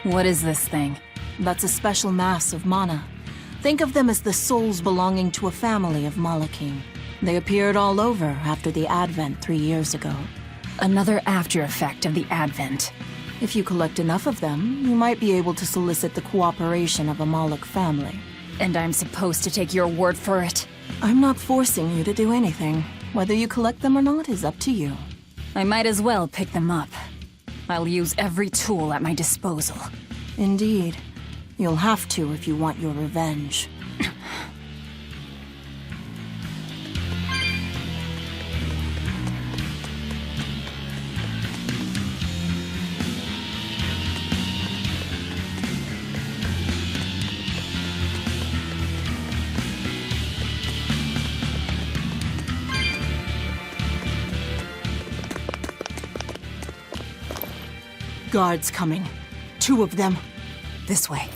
What is this thing? That's a special mass of mana. Think of them as the souls belonging to a family of Malachim. They appeared all over after the Advent 3 years ago. Another after effect of the Advent. If you collect enough of them, you might be able to solicit the cooperation of a Malach family. And I'm supposed to take your word for it? I'm not forcing you to do anything. Whether you collect them or not is up to you. I might as well pick them up. I'll use every tool at my disposal. Indeed. You'll have to if you want your revenge. Guards coming. 2 of them. This way.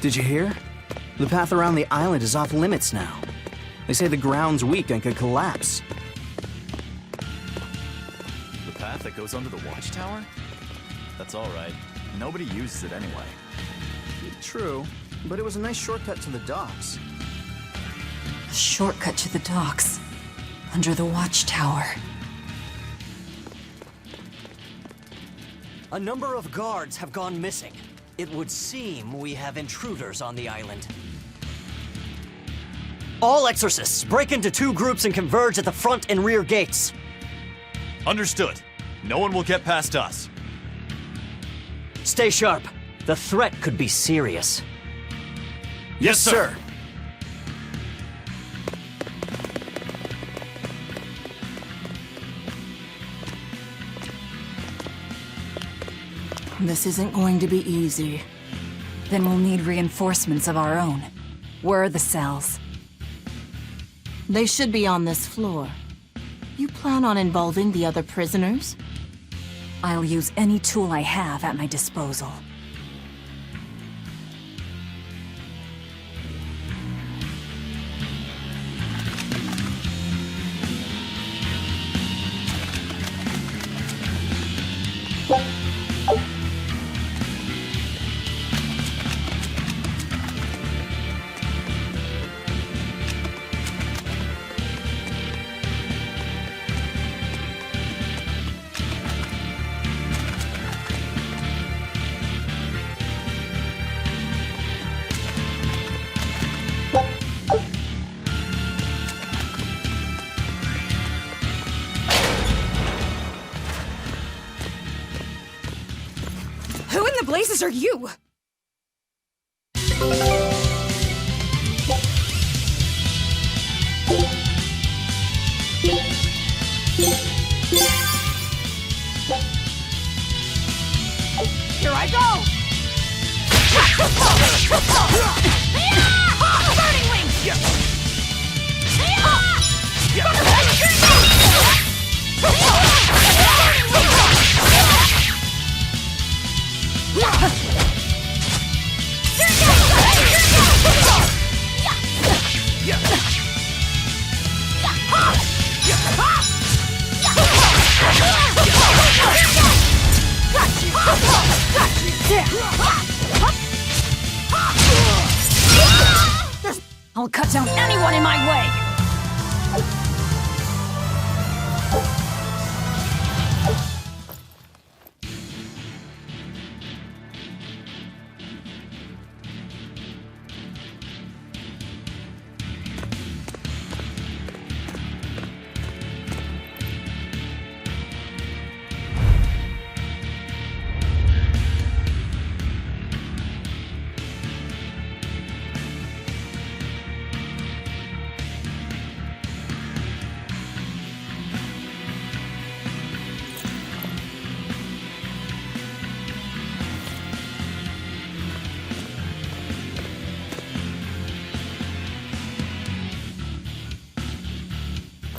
Did you hear? The path around the island is off limits now. They say the ground's weak and could collapse. The path that goes under the watchtower? That's all right. Nobody uses it anyway. True, but it was a nice shortcut to the docks. A shortcut to the docks. Under the watchtower. A number of guards have gone missing. It would seem we have intruders on the island. All exorcists, break into 2 groups and converge at the front and rear gates. Understood. No one will get past us. Stay sharp. The threat could be serious. Yes, sir. This isn't going to be easy. Then we'll need reinforcements of our own. Where are the cells? They should be on this floor. You plan on involving the other prisoners? I'll use any tool I have at my disposal. Who in the blazes are you? Here I go! Burning wings! I'll cut down anyone in my way!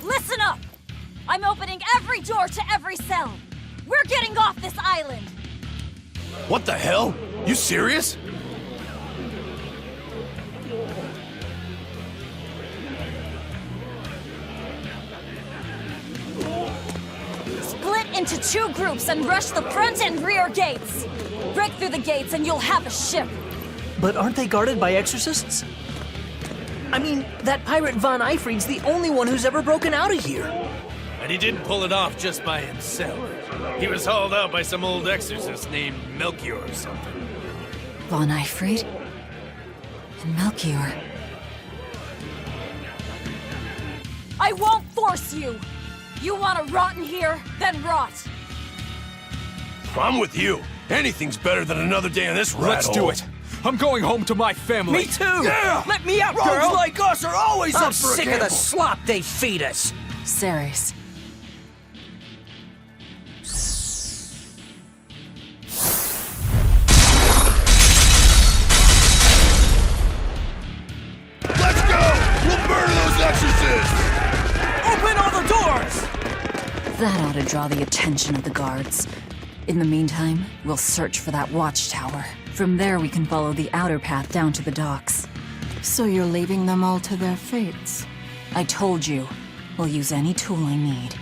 Listen up! I'm opening every door to every cell! We're getting off this island! What the hell? You serious? Split into 2 groups and rush the front and rear gates. Break through the gates and you'll have a ship. But aren't they guarded by exorcists? I mean, that pirate Von Eifried's the only one who's ever broken out of here. And he didn't pull it off just by himself. He was hauled out by some old exorcist named Melchior or something. Von Eifried? And Melchior. I won't force you! You want to rot in here? Then rot! I'm with you. Anything's better than another day in this rat Let's do it. I'm going home to my family. Me too! Yeah! Let me out, Rogues girl! like us are always I'm up for a sick of the gamble. slop they feed us. Ceres. Let's go! We'll murder those exorcists! Open all the doors! That ought to draw the attention of the guards. In the meantime, we'll search for that watchtower. From there, we can follow the outer path down to the docks. So you're leaving them all to their fates? I told you, we'll use any tool I need.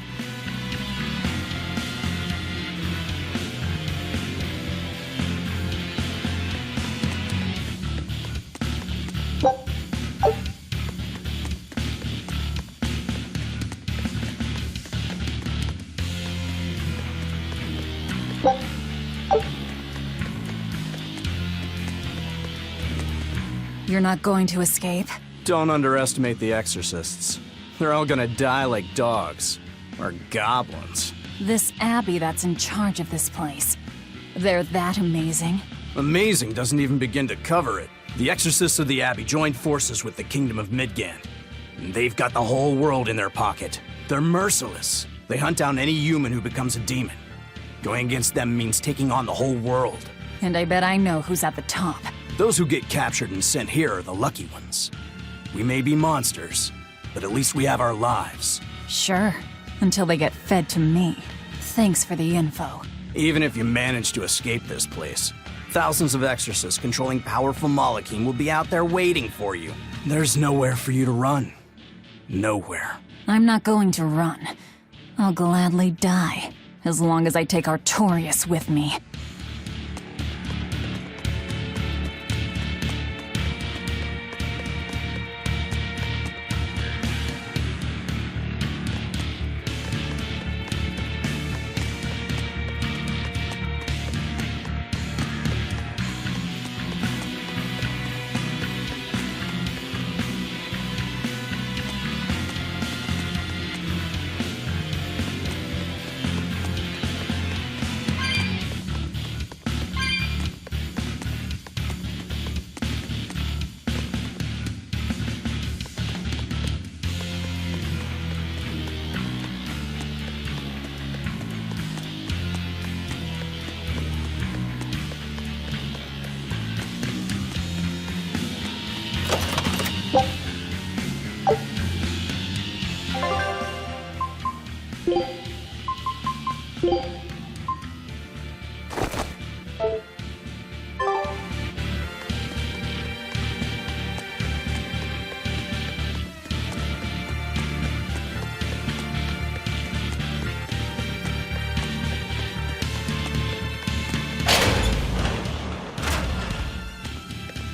You're not going to escape? Don't underestimate the exorcists. They're all gonna die like dogs. Or goblins. This abbey that's in charge of this place. They're that amazing? Amazing doesn't even begin to cover it. The exorcists of the abbey joined forces with the kingdom of Midgand. And they've got the whole world in their pocket. They're merciless. They hunt down any human who becomes a demon. Going against them means taking on the whole world. And I bet I know who's at the top. Those who get captured and sent here are the lucky ones. We may be monsters, but at least we have our lives. Sure, until they get fed to me. Thanks for the info. Even if you manage to escape this place, thousands of exorcists controlling powerful Malachim will be out there waiting for you. There's nowhere for you to run. Nowhere. I'm not going to run. I'll gladly die, as long as I take Artorias with me.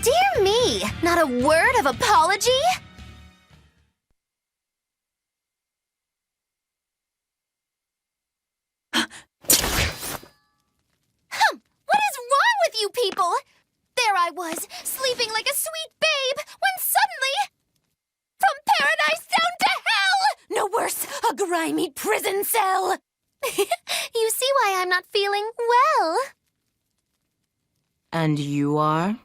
Dear me, not a word of apology? What is wrong with you people? There I was, sleeping like a sweet babe, when suddenly... From paradise down to hell! No worse, a grimy prison cell! You see why I'm not feeling well. And you are?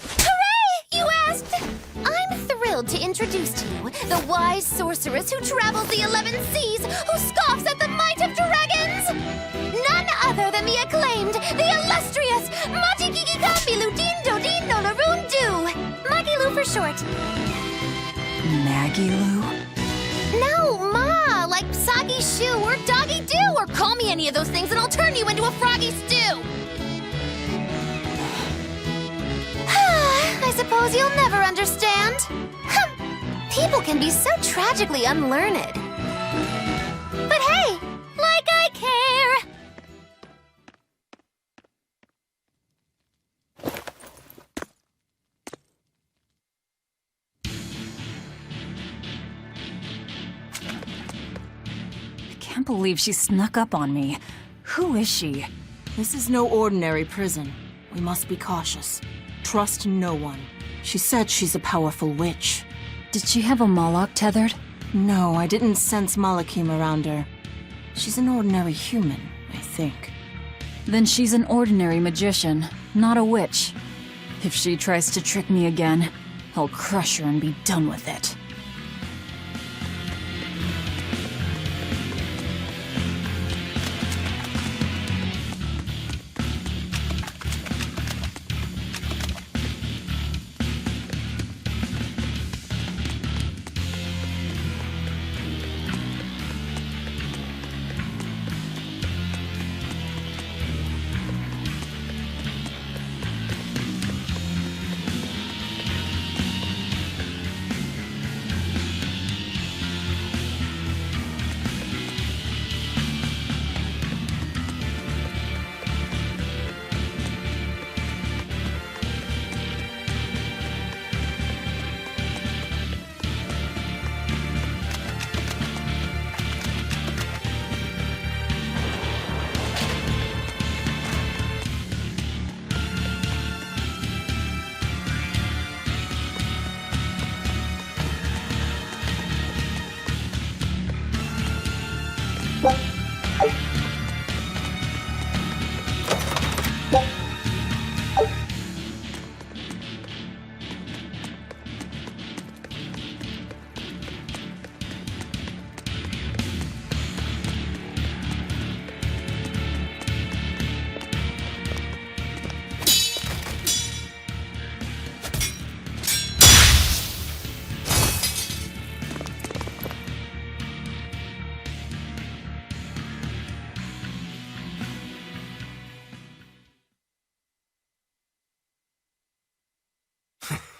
Hooray! You asked! I'm thrilled to introduce to you the wise sorceress who travels the 11 seas, who scoffs at the might of dragons! None other than the acclaimed, the illustrious Majigigi Kambilu Dindo Dindo Laroon Do! Magilu for short. Maggie-Lou? No, Ma, like Soggy Shoe or Doggy Doo, or call me any of those things and I'll turn you into a froggy stew! I suppose you'll never understand. People can be so tragically unlearned. But hey, like I care. I can't believe she snuck up on me. Who is she? This is no ordinary prison. We must be cautious. Trust no one. She said she's a powerful witch. Did she have a Moloch tethered? No, I didn't sense Malakim around her. She's an ordinary human, I think. Then she's an ordinary magician, not a witch. If she tries to trick me again, I'll crush her and be done with it.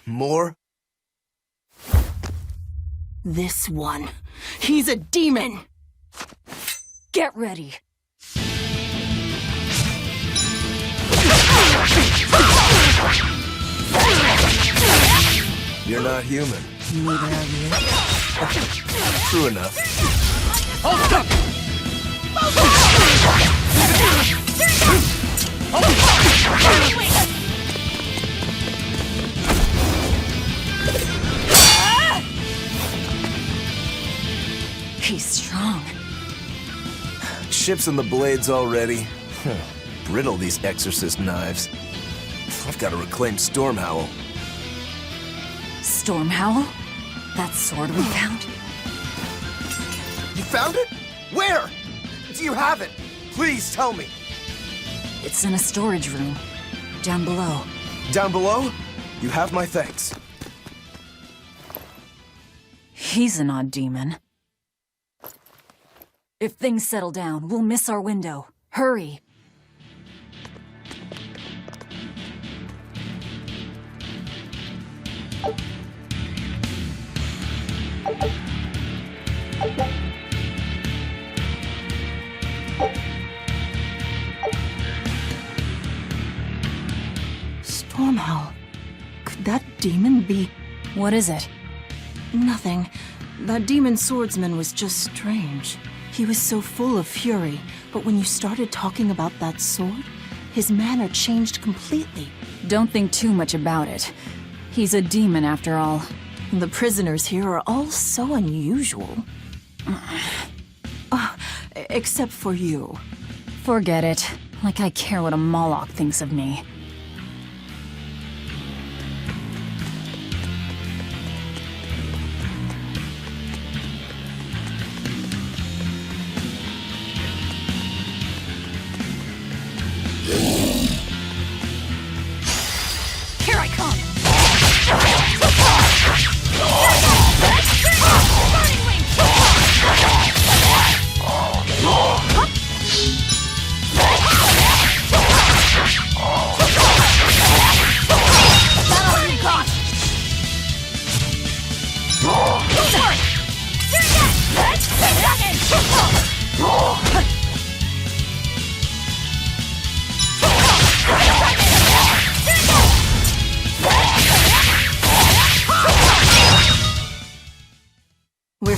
More? This one. He's a demon! Get ready. You're not human. Neither are you. True enough. Hold up! He's strong. Chips in the blades already. Brittle, these exorcist knives. I've got to reclaim Stormhowl. Stormhowl? That sword we found? You found it? Where? Do you have it? Please tell me. It's in a storage room. Down below. Down below? You have my thanks. He's an odd demon. If things settle down, we'll miss our window. Hurry! Stormhowl. Could that demon be... What is it? Nothing. That demon swordsman was just strange. He was so full of fury, but when you started talking about that sword, his manner changed completely. Don't think too much about it. He's a demon after all. The prisoners here are all so unusual. Except for you. Forget it. Like I care what a Moloch thinks of me. Here I come!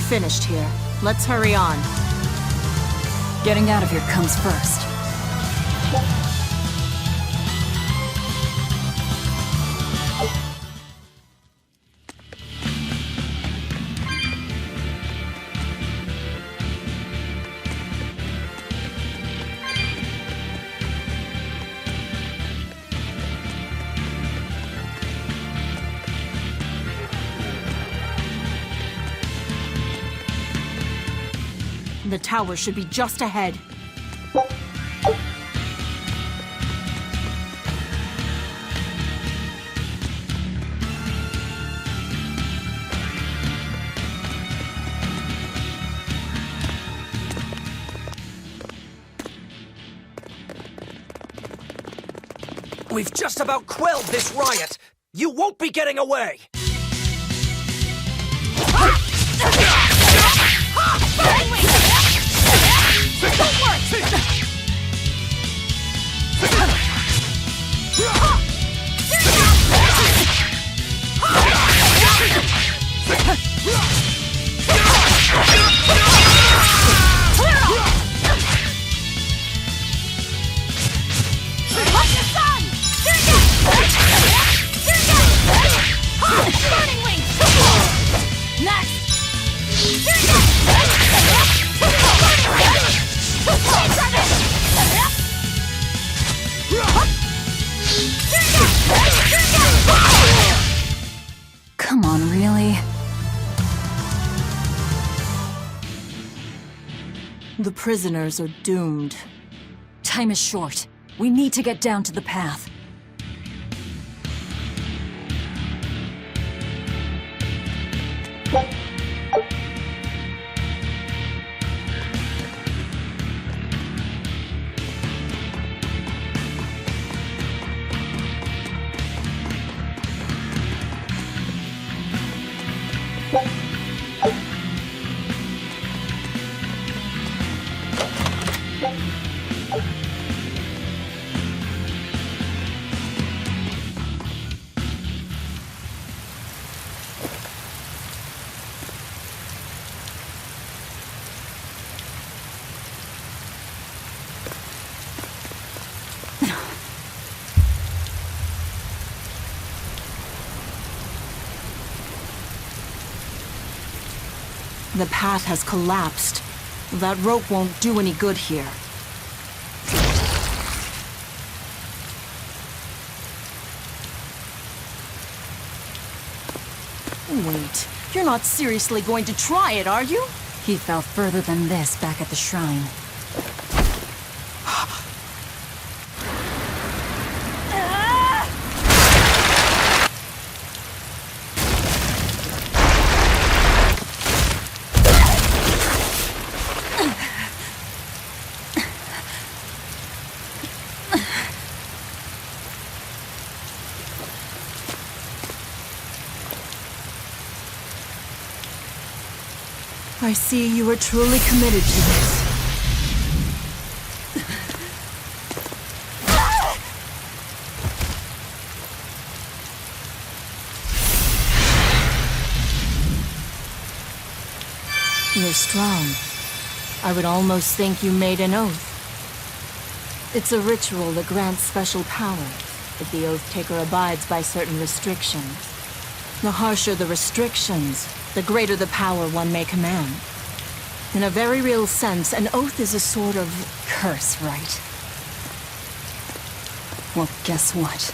finished here. Let's hurry on. Getting out of here comes first. The tower should be just ahead. We've just about quelled this riot. You won't be getting away! Come on, really? The prisoners are doomed. Time is short. We need to get down to the path. The path has collapsed. That rope won't do any good here. Wait, you're not seriously going to try it, are you? He fell further than this back at the shrine. I see you are truly committed to this. You're strong. I would almost think you made an oath. It's a ritual that grants special power if the oath taker abides by certain restrictions. The harsher the restrictions, the greater the power one may command. In a very real sense, an oath is a sort of Curse, right? Well, guess what?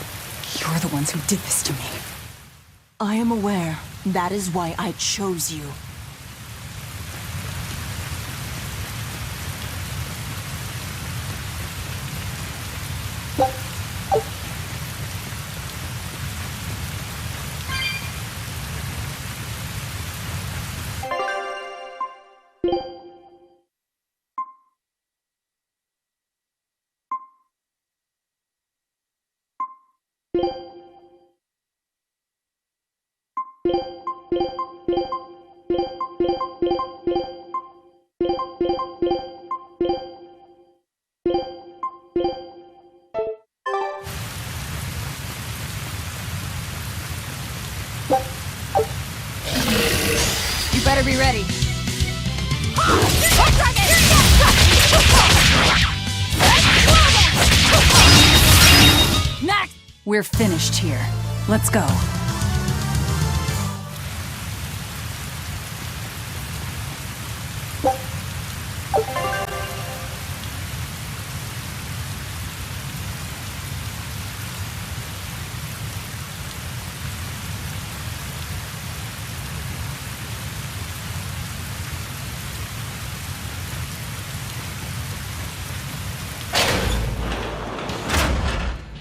You're the ones who did this to me. I am aware. That is why I chose you. You better be ready. We're finished here. Let's go.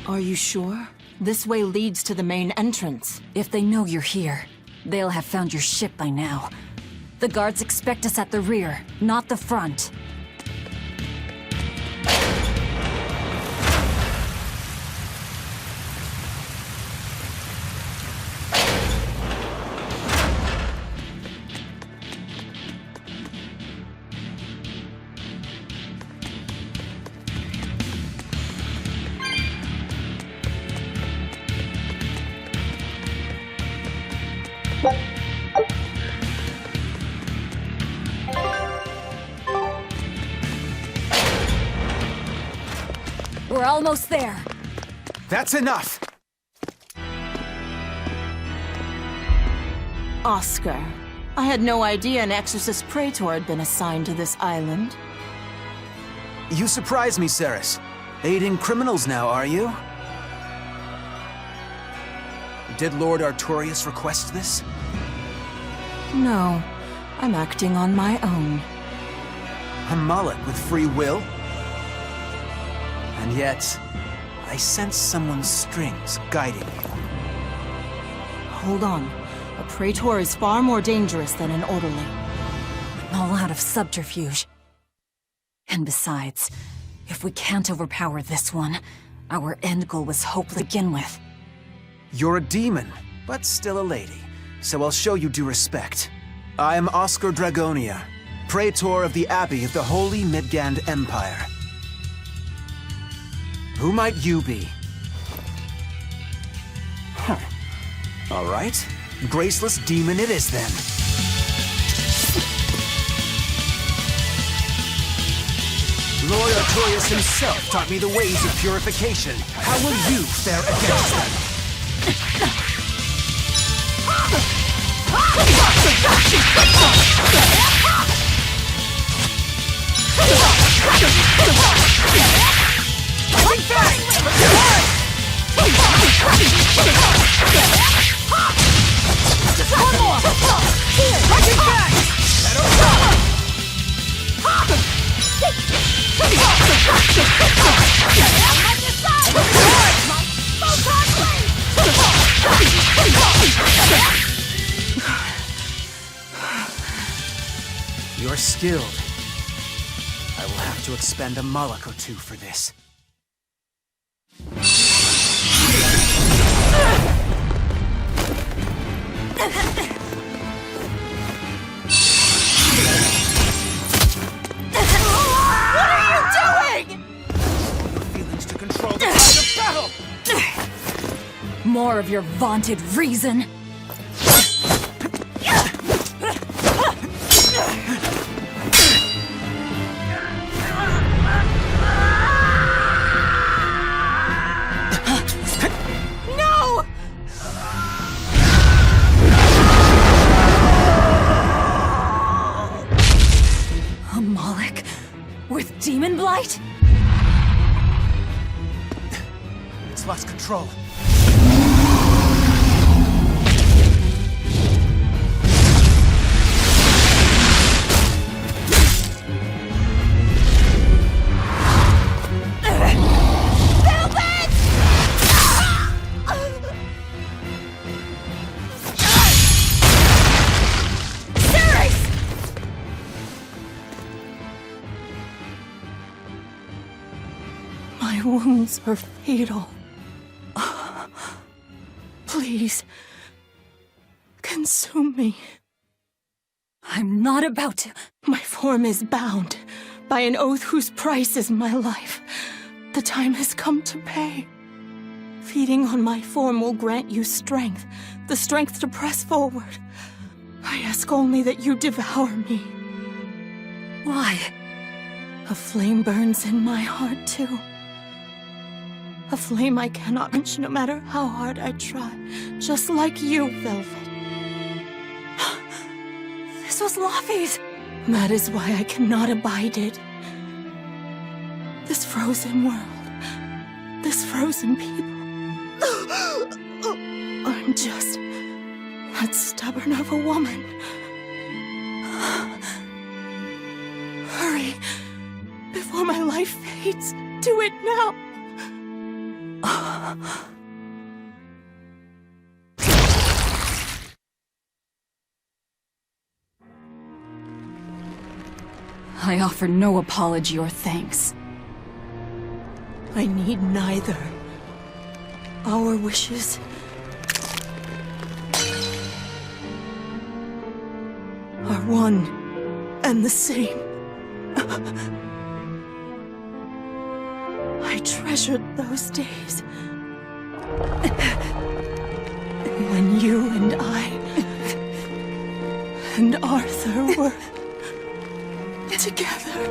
Are you sure? This way leads to the main entrance. If they know you're here, they'll have found your ship by now. The guards expect us at the rear, not the front. We're almost there. That's enough! Oscar, I had no idea an Exorcist Praetor had been assigned to this island. You surprise me, Ceres. Aiding criminals now, are you? Did Lord Artorius request this? No, I'm acting on my own. A mullet with free will? And yet, I sense someone's strings guiding you. Hold on. A Praetor is far more dangerous than an orderly. I'm all out of subterfuge. And besides, if we can't overpower this one, our end goal was hope to begin with. You're a demon, but still a lady, so I'll show you due respect. I am Oscar Dragonia, Praetor of the Abbey of the Holy Midgand Empire. Who might you be? Huh. All right. Graceless demon it is, then. Lord Artorius himself taught me the ways of purification. How will you fare against them? Just one more! Here! Rushing back! You're skilled. I will have to expend a mullock or two for this. What are you doing? Your feelings to control the tide of battle! More of your vaunted reason. Demon blight? It's lost control. Wounds are fatal. Please, consume me. I'm not about to. My form is bound by an oath whose price is my life. The time has come to pay. Feeding on my form will grant you strength, the strength to press forward. I ask only that you devour me. Why? A flame burns in my heart, too. A flame I cannot quench no matter how hard I try. Just like you, Velvet. This was Laffy's. That is why I cannot abide it. This frozen world, this frozen people. I'm just that stubborn of a woman. Hurry, before my life fades. Do it now. I offer no apology or thanks. I need neither. Our wishes are one and the same. I treasured those days when you and I and Arthur were together.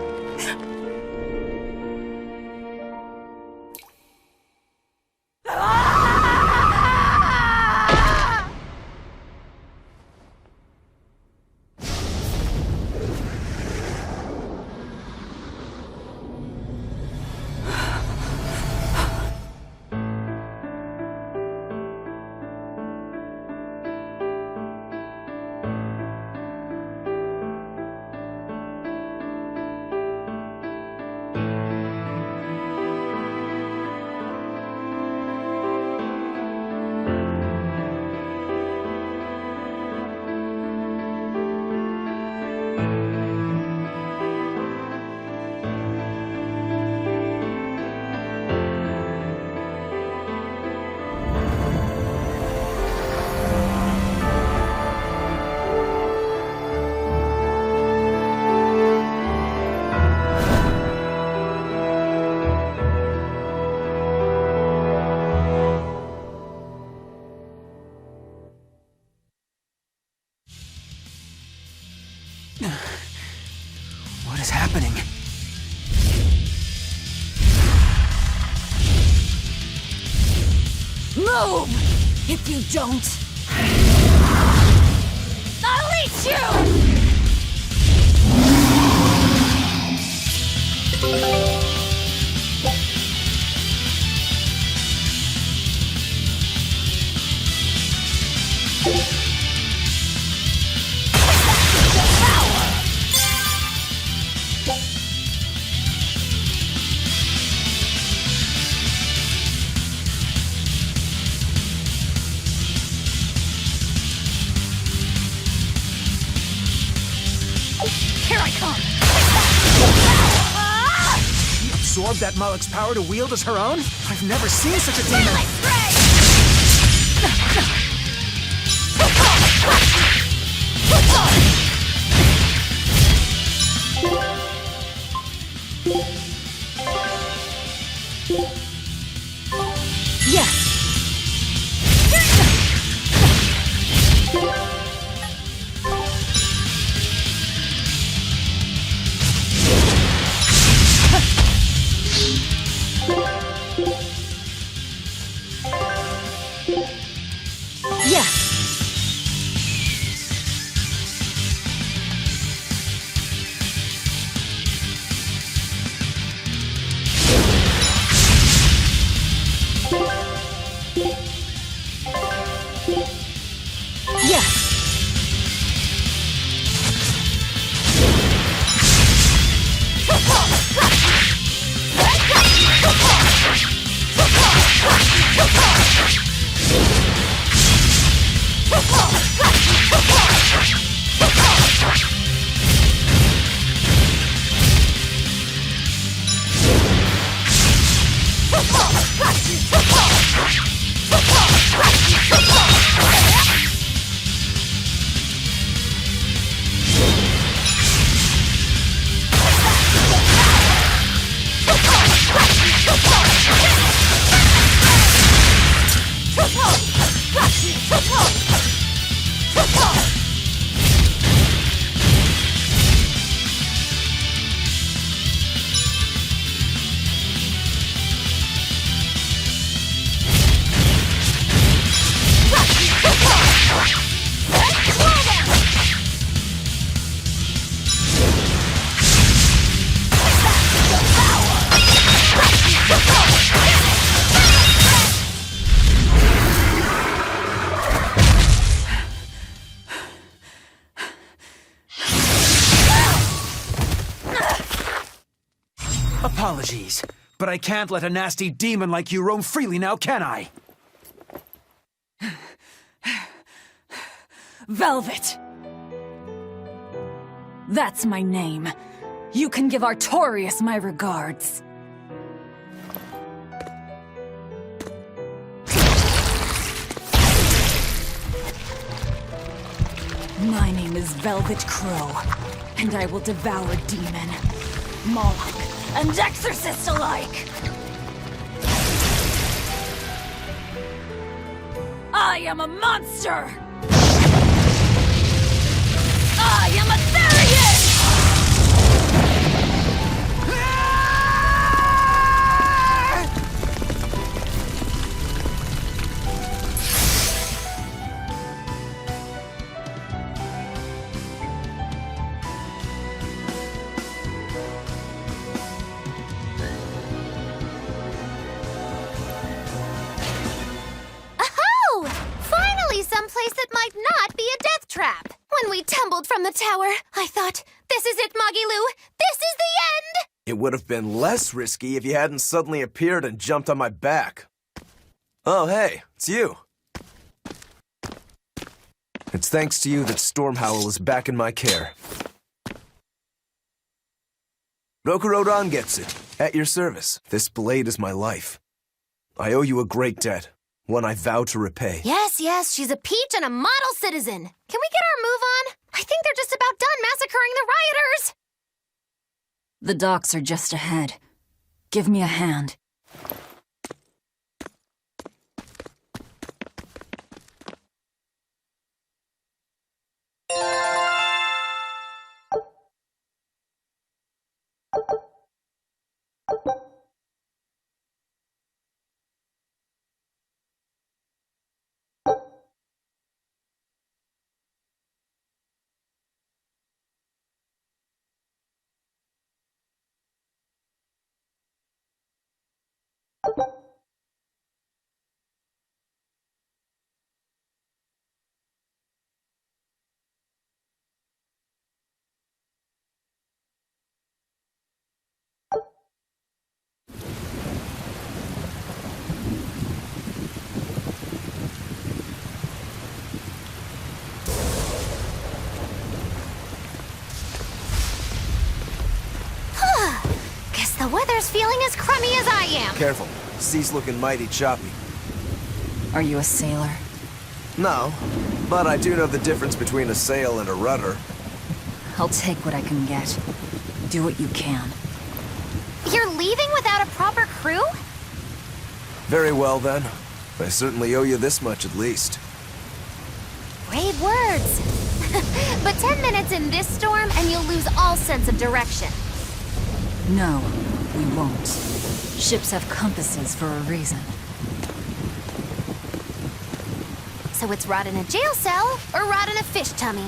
What is happening? Move! If you don't, I'll eat you! Here I come! She absorbed that Malak's power to wield as her own? I've never seen such a demon! Yes! apologies, but I can't let a nasty demon like you roam freely now, can I? Velvet! That's my name. You can give Artorias my regards. My name is Velvet Crow, and I will devour demon, Moloch, and exorcist alike! I am a monster! I am a Therian! Someplace that might not be a death trap. When we tumbled from the tower, I thought, this is it, Moggy-Loo. This is the end! It would have been less risky if you hadn't suddenly appeared and jumped on my back. Oh, hey, it's you. It's thanks to you that Stormhowl is back in my care. Rokurodan gets it. At your service. This blade is my life. I owe you a great debt. One I vow to repay. Yes, she's a peach and a model citizen. Can we get our move on? I think they're just about done massacring the rioters. The docks are just ahead. Give me a hand. Guess the weather's feeling as crummy as I am. Careful. Sea's looking mighty choppy. Are you a sailor? No, but I do know the difference between a sail and a rudder. I'll take what I can get. Do what you can. You're leaving without a proper crew? Very well, then. I certainly owe you this much at least. Brave words. But 10 minutes in this storm and you'll lose all sense of direction. No, we won't. Ships have compasses for a reason. So it's rot in a jail cell or rot in a fish tummy?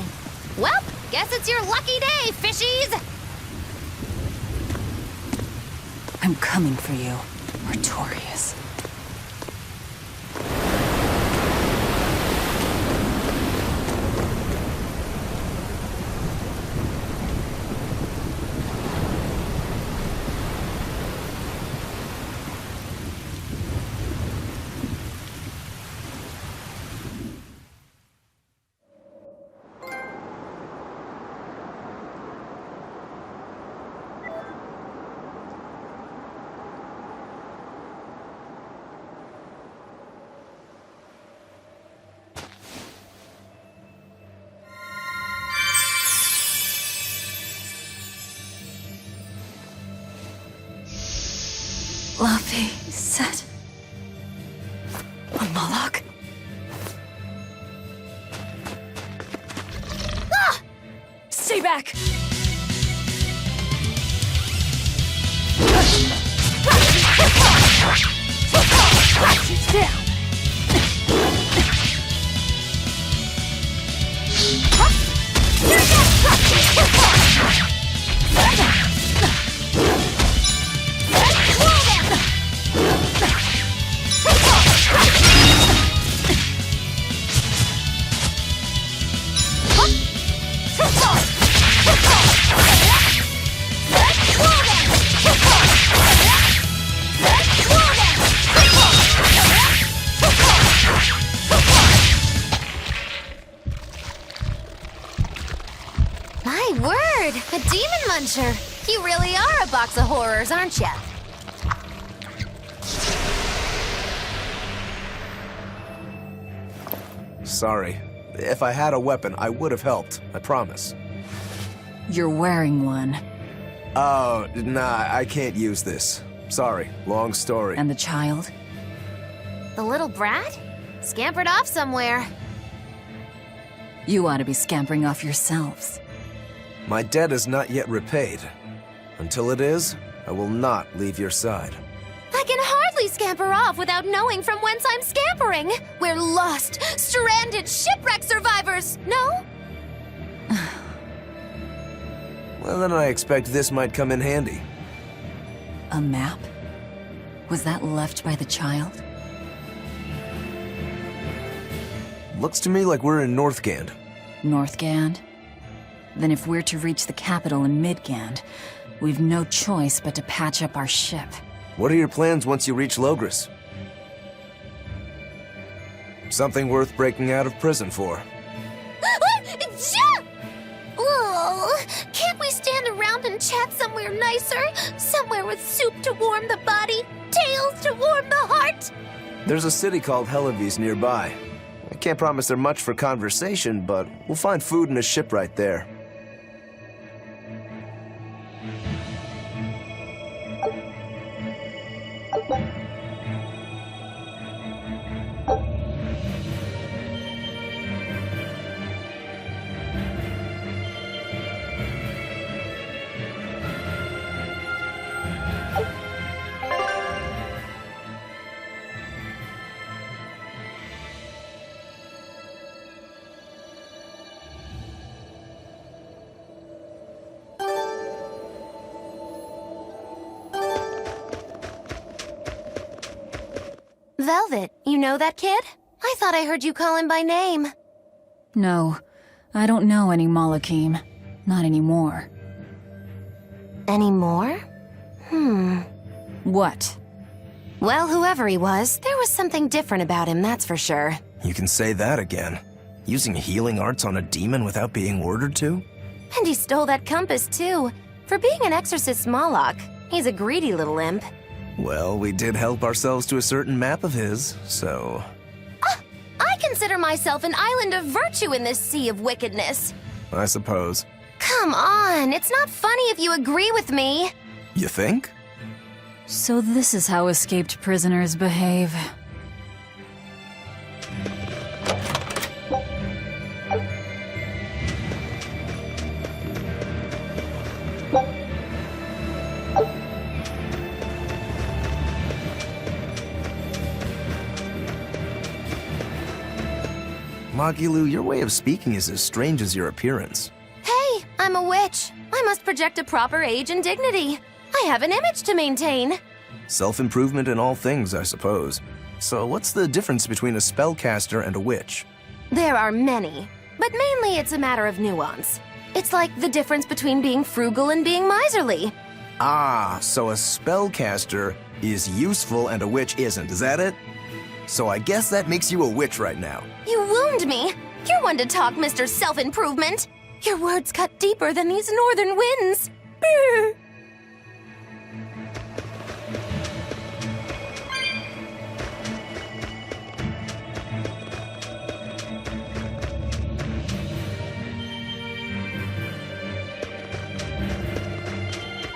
Well, guess it's your lucky day, fishies! I'm coming for you, Artorias. Luffy said... a Moloch? Ah! Stay back! Down! My word, a demon muncher. You really are a box of horrors, aren't you? Sorry. If I had a weapon, I would have helped. I promise. You're wearing one. Oh, nah, I can't use this. Sorry, long story. And the child? The little brat? Scampered off somewhere. You ought to be scampering off yourselves. My debt is not yet repaid. Until it is, I will not leave your side. I can hardly scamper off without knowing from whence I'm scampering. We're lost, stranded shipwreck survivors, no? Well, then I expect this might come in handy. A map? Was that left by the child? Looks to me like we're in Northgand. Northgand? Then if we're to reach the capital in Midgand, we've no choice but to patch up our ship. What are your plans once you reach Logris? Something worth breaking out of prison for. Oh, can't we stand around and chat somewhere nicer? Somewhere with soup to warm the body, tales to warm the heart? There's a city called Helavis nearby. I can't promise they're much for conversation, but we'll find food and a ship right there. Velvet, you know that kid? I thought I heard you call him by name. No, I don't know any Malakim. Not anymore. Anymore? What? Well, whoever he was, there was something different about him, that's for sure. You can say that again. Using healing arts on a demon without being ordered to? And he stole that compass, too. For being an exorcist Moloch, he's a greedy little imp. Well, we did help ourselves to a certain map of his, so... I consider myself an island of virtue in this sea of wickedness. I suppose. Come on, it's not funny if you agree with me. You think? So this is how escaped prisoners behave. Magilu, your way of speaking is as strange as your appearance. Hey, I'm a witch. I must project a proper age and dignity. I have an image to maintain. Self-improvement in all things, I suppose. So what's the difference between a spellcaster and a witch? There are many, but mainly it's a matter of nuance. It's like the difference between being frugal and being miserly. Ah, so a spellcaster is useful and a witch isn't, is that it? So I guess that makes you a witch right now. You wound me. You're one to talk, Mr. Self-Improvement. Your words cut deeper than these northern winds. Brr.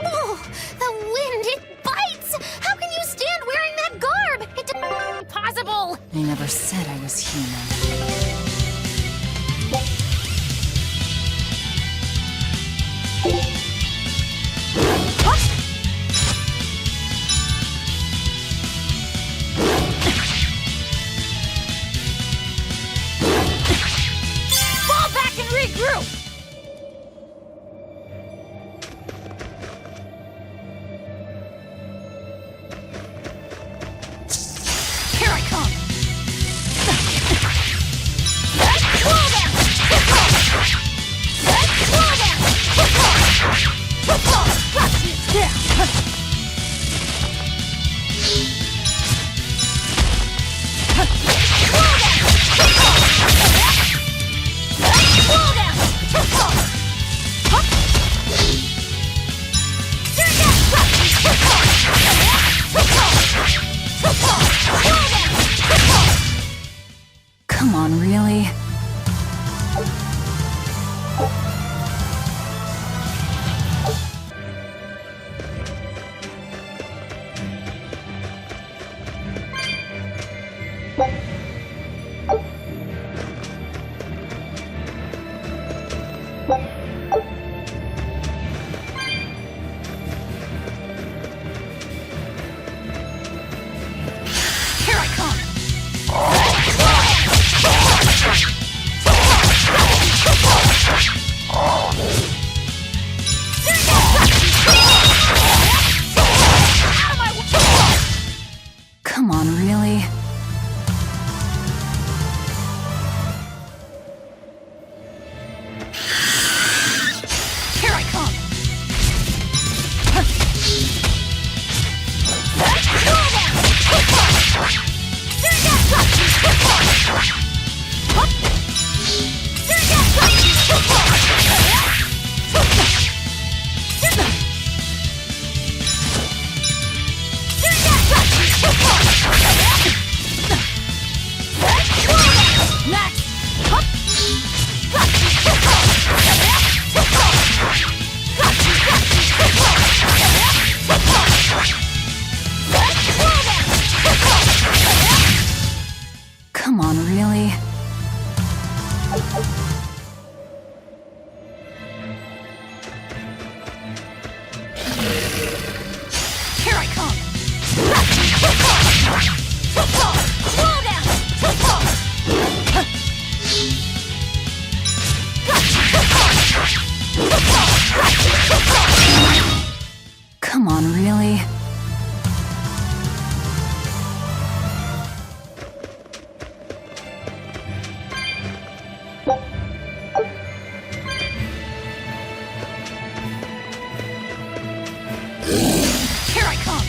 Oh, the wind, it bites! How can you stand wearing that garb? It's impossible! I never said I was human. Fall back and regroup! Here I come! Come on, really? Here I come! Come on, really? Here I come! Slow down! Come on, really? Here I come!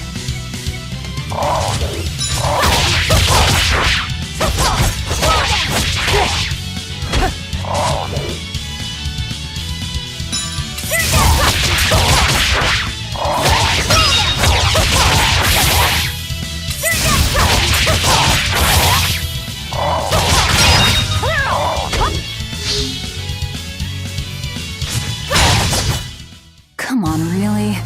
Come on, really?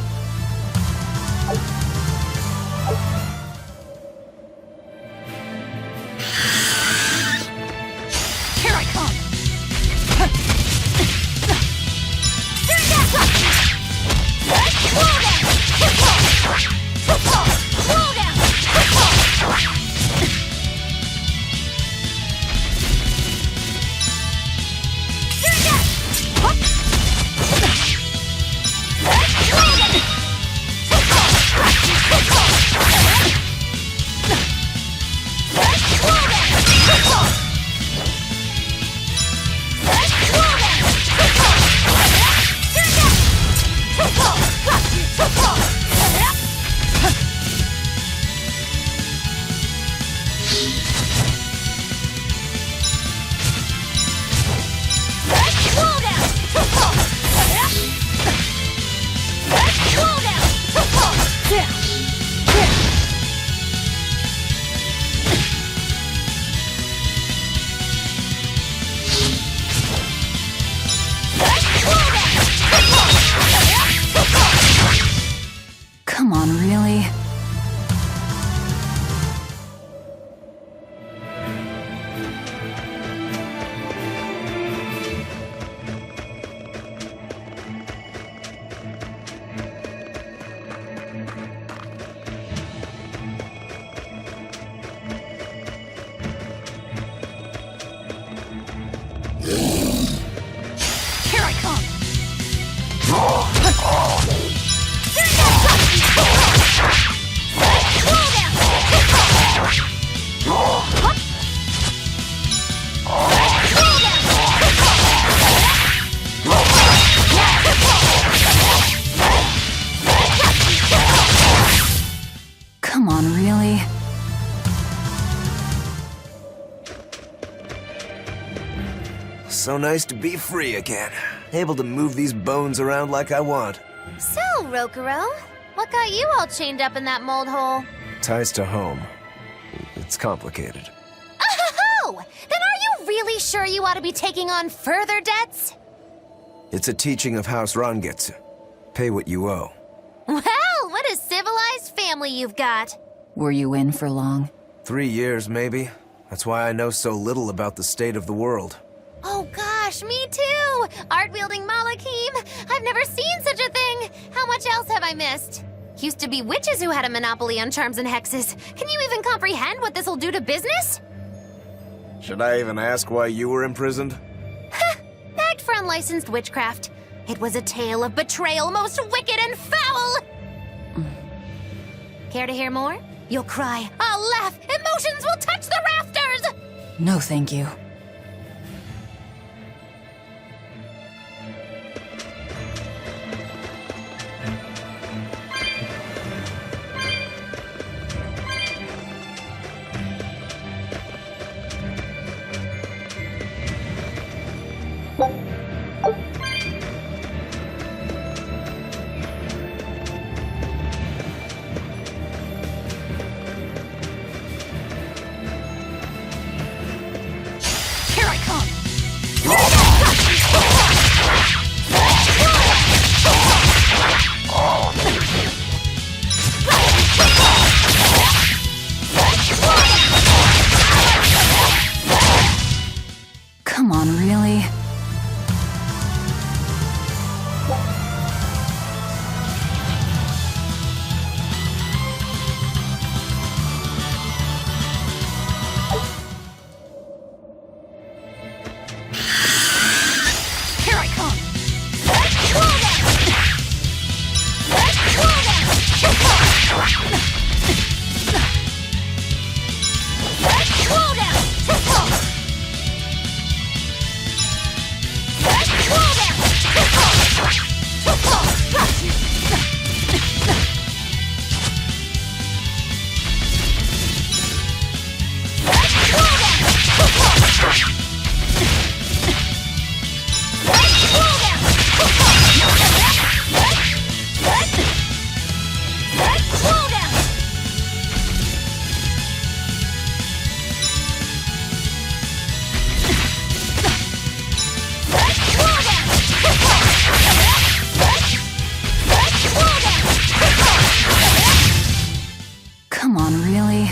Here I come! Come on, really? Here I come! Come on, really? So nice to be free again. Able to move these bones around like I want. So, Rokuro, what got you all chained up in that mold hole? Ties to home. It's complicated. Oh! Then are you really sure you ought to be taking on further debts? It's a teaching of House Rangetsu. Pay what you owe. Well, what a civilized family you've got. Were you in for long? 3 years, maybe. That's why I know so little about the state of the world. Oh gosh, gosh, me too! Art-wielding Malakim! I've never seen such a thing! How much else have I missed? Used to be witches who had a monopoly on charms and hexes. Can you even comprehend what this'll do to business? Should I even ask why you were imprisoned? Bagged for unlicensed witchcraft. It was a tale of betrayal most wicked and foul! Care to hear more? You'll cry, I'll laugh, emotions will touch the rafters! No, thank you. Come on, really? Here I come! Come on, really?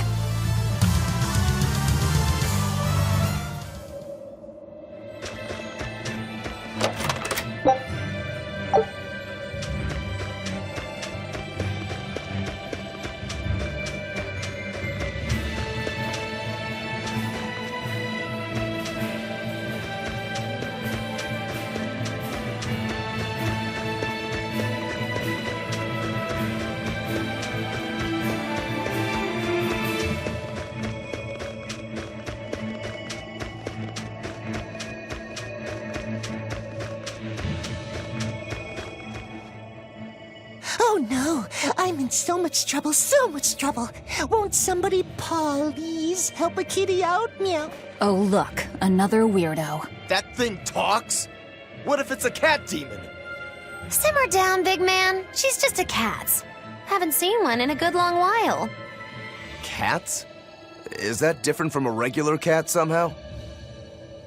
Oh no, I'm in so much trouble, so much trouble. Won't somebody please help a kitty out? Meow. Oh, look, another weirdo. That thing talks? What if it's a cat demon? Simmer down, big man. She's just a cat. Haven't seen one in a good long while. Cats? Is that different from a regular cat somehow?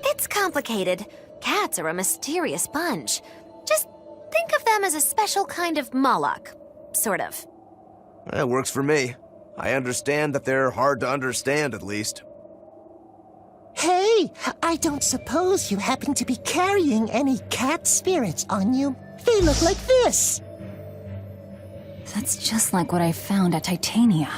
It's complicated. Cats are a mysterious bunch. Just think of them as a special kind of Moloch. Sort of. That works for me. I understand that they're hard to understand, at least. Hey, I don't suppose you happen to be carrying any cat spirits on you? They look like this. That's just like what I found at Titania.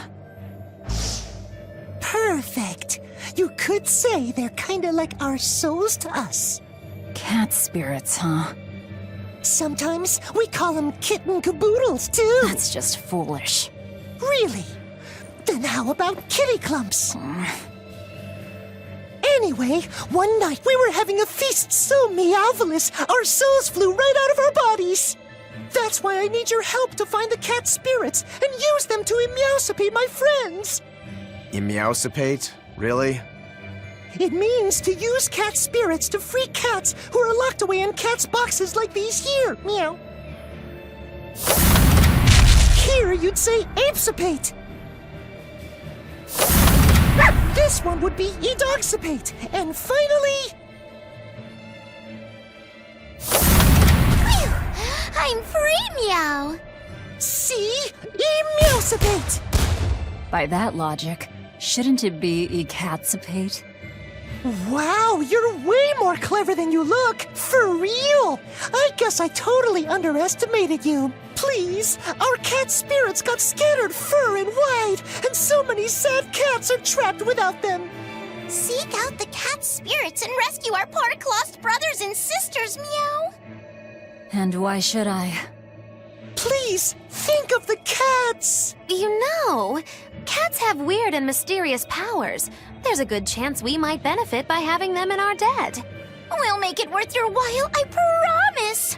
Perfect. You could say they're kinda like our souls to us. Cat spirits, huh? Sometimes we call them kitten caboodles, too. That's just foolish. Really? Then how about kitty clumps? Anyway, one night we were having a feast so meowvelous, our souls flew right out of our bodies. That's why I need your help to find the cat spirits and use them to emeowsipate my friends. Emeowsipate? Really? It means to use cat spirits to free cats who are locked away in cats' boxes like these here. Meow. Here you'd say apesipate. This one would be edoxipate. And finally... Phew! I'm free, meow! See? Emeowsipate! By that logic, shouldn't it be ecatsipate? Wow, you're way more clever than you look! For real! I guess I totally underestimated you. Please, our cat spirits got scattered far and wide, and so many sad cats are trapped without them. Seek out the cat spirits and rescue our poor lost brothers and sisters, meow. And why should I? Please, think of the cats! You know, cats have weird and mysterious powers. There's a good chance we might benefit by having them in our debt. We'll make it worth your while, I promise!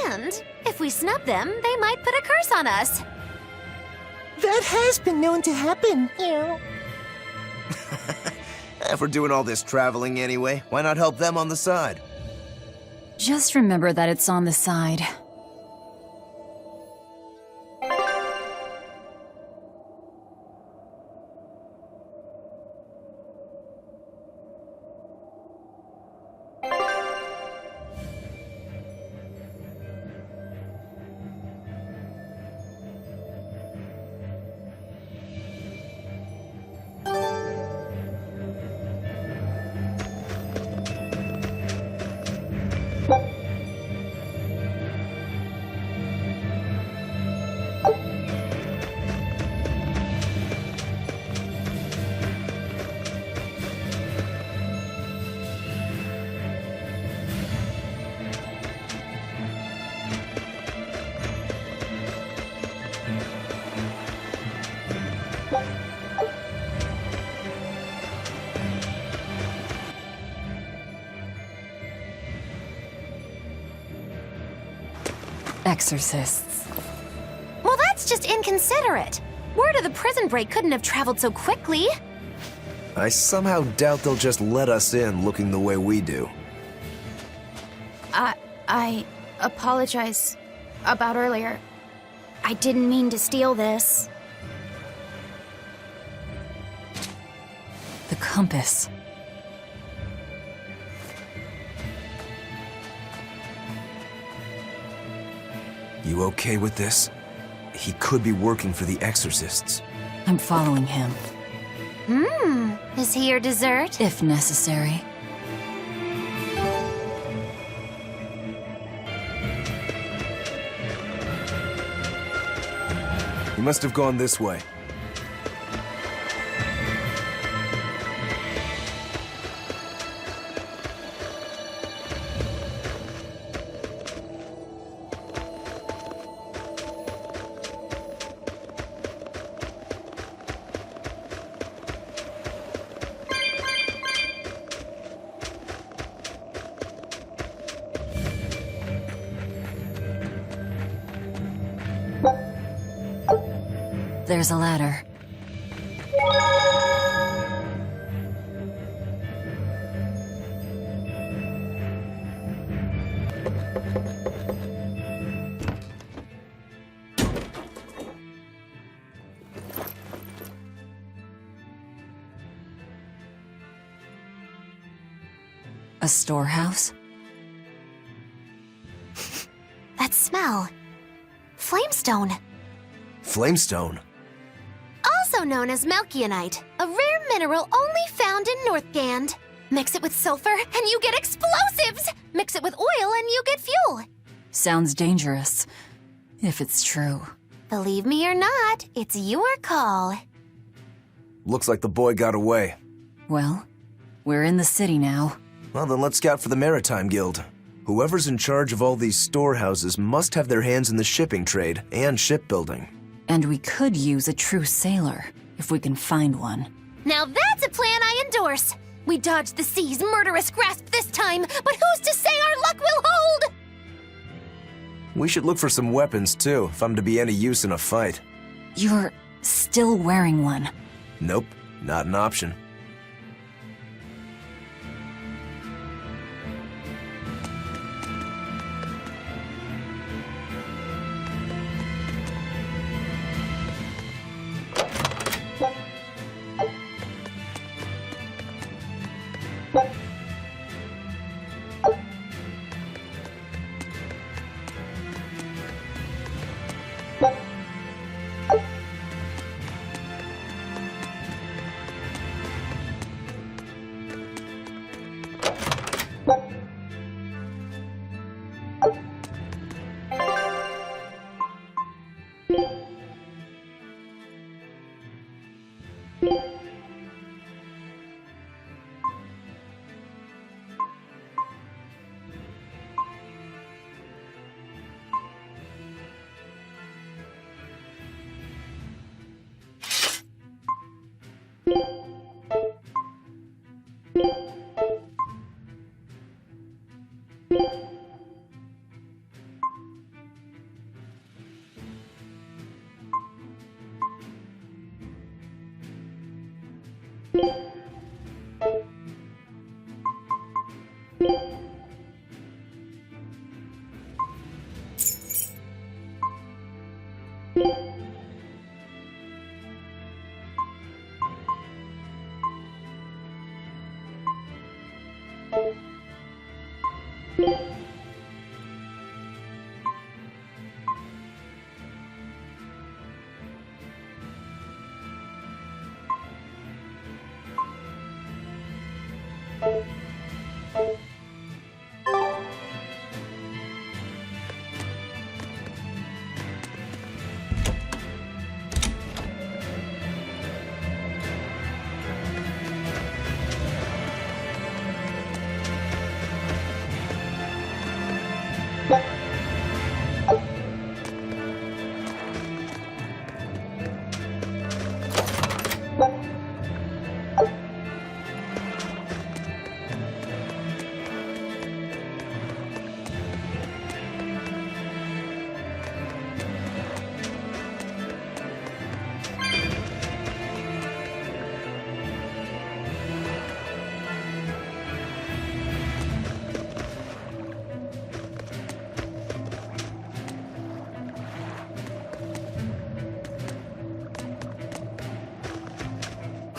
And if we snub them, they might put a curse on us. That has been known to happen. If we're doing all this traveling anyway, why not help them on the side? Just remember that it's on the side. Exorcists. Well, that's just inconsiderate. Word of the prison break couldn't have traveled so quickly. I somehow doubt they'll just let us in looking the way we do. I apologize about earlier. I didn't mean to steal this. The compass. You okay with this? He could be working for the exorcists. I'm following him. Is he your dessert? If necessary. He must have gone this way. There's a ladder. A storehouse? That smell. Flamestone. Flamestone? Also known as Melchionite, a rare mineral only found in Northgand. Mix it with sulfur and you get explosives! Mix it with oil and you get fuel. Sounds dangerous. If it's true. Believe me or not, it's your call. Looks like the boy got away. Well, we're in the city now. Well, then let's scout for the Maritime Guild. Whoever's in charge of all these storehouses must have their hands in the shipping trade and shipbuilding. And we could use a true sailor, if we can find one. Now that's a plan I endorse. We dodged the sea's murderous grasp this time, but who's to say our luck will hold? We should look for some weapons, too, if I'm to be any use in a fight. You're still wearing one. Nope, not an option.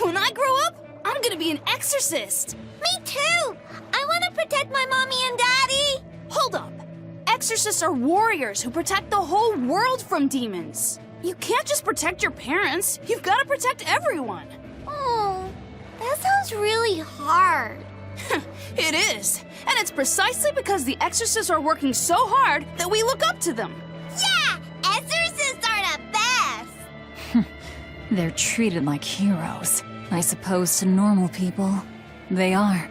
When I grow up, I'm gonna be an exorcist. Me too! I want to protect my mommy and daddy! Hold up. Exorcists are warriors who protect the whole world from demons. You can't just protect your parents. You've got to protect everyone. Oh, that sounds really hard. It is. And it's precisely because the exorcists are working so hard that we look up to them. Yeah! Exorcists are the best! They're treated like heroes. I suppose to normal people, they are.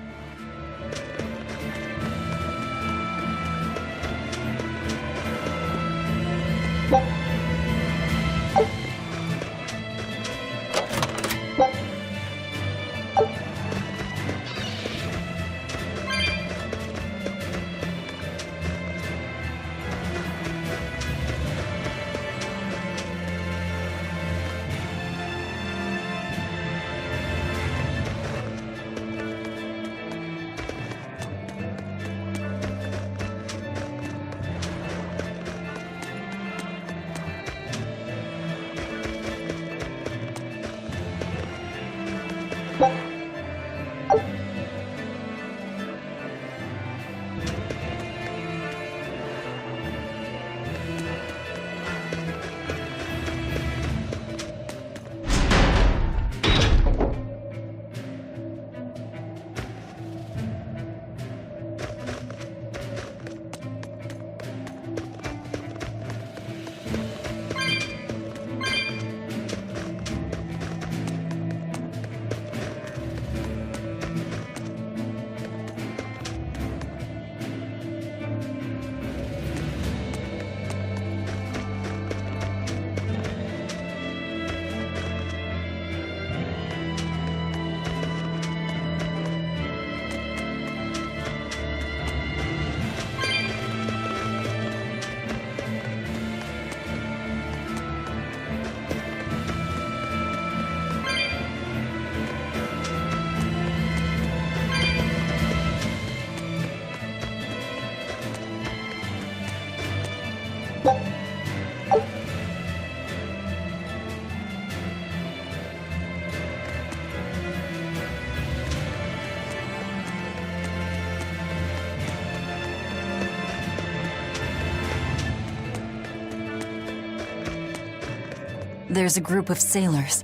There's a group of sailors.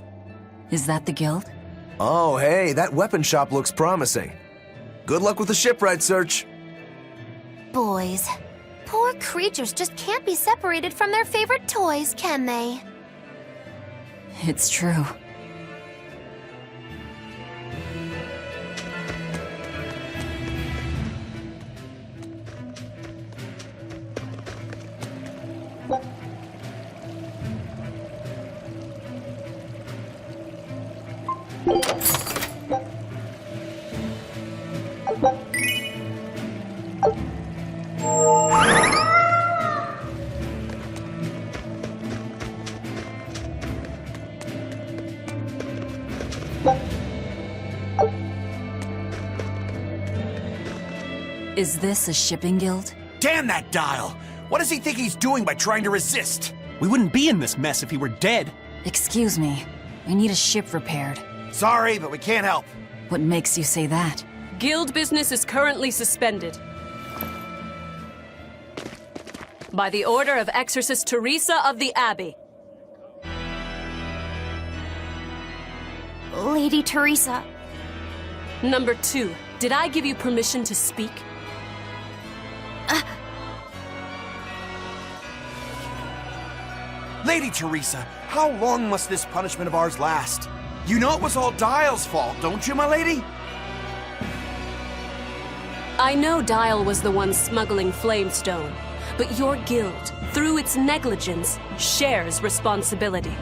Is that the guild? Oh, hey, that weapon shop looks promising. Good luck with the shipwright search. Boys. Poor creatures just can't be separated from their favorite toys, can they? It's true. Is this a shipping guild? Damn that dial! What does he think he's doing by trying to resist? We wouldn't be in this mess if he were dead. Excuse me. I need a ship repaired. Sorry, but we can't help. What makes you say that? Guild business is currently suspended. By the order of Exorcist Teresa of the Abbey. Lady Teresa. Number 2, did I give you permission to speak? Lady Teresa, how long must this punishment of ours last? You know it was all Dial's fault, don't you, my lady? I know Dial was the one smuggling Flamestone, but your guild, through its negligence, shares responsibility.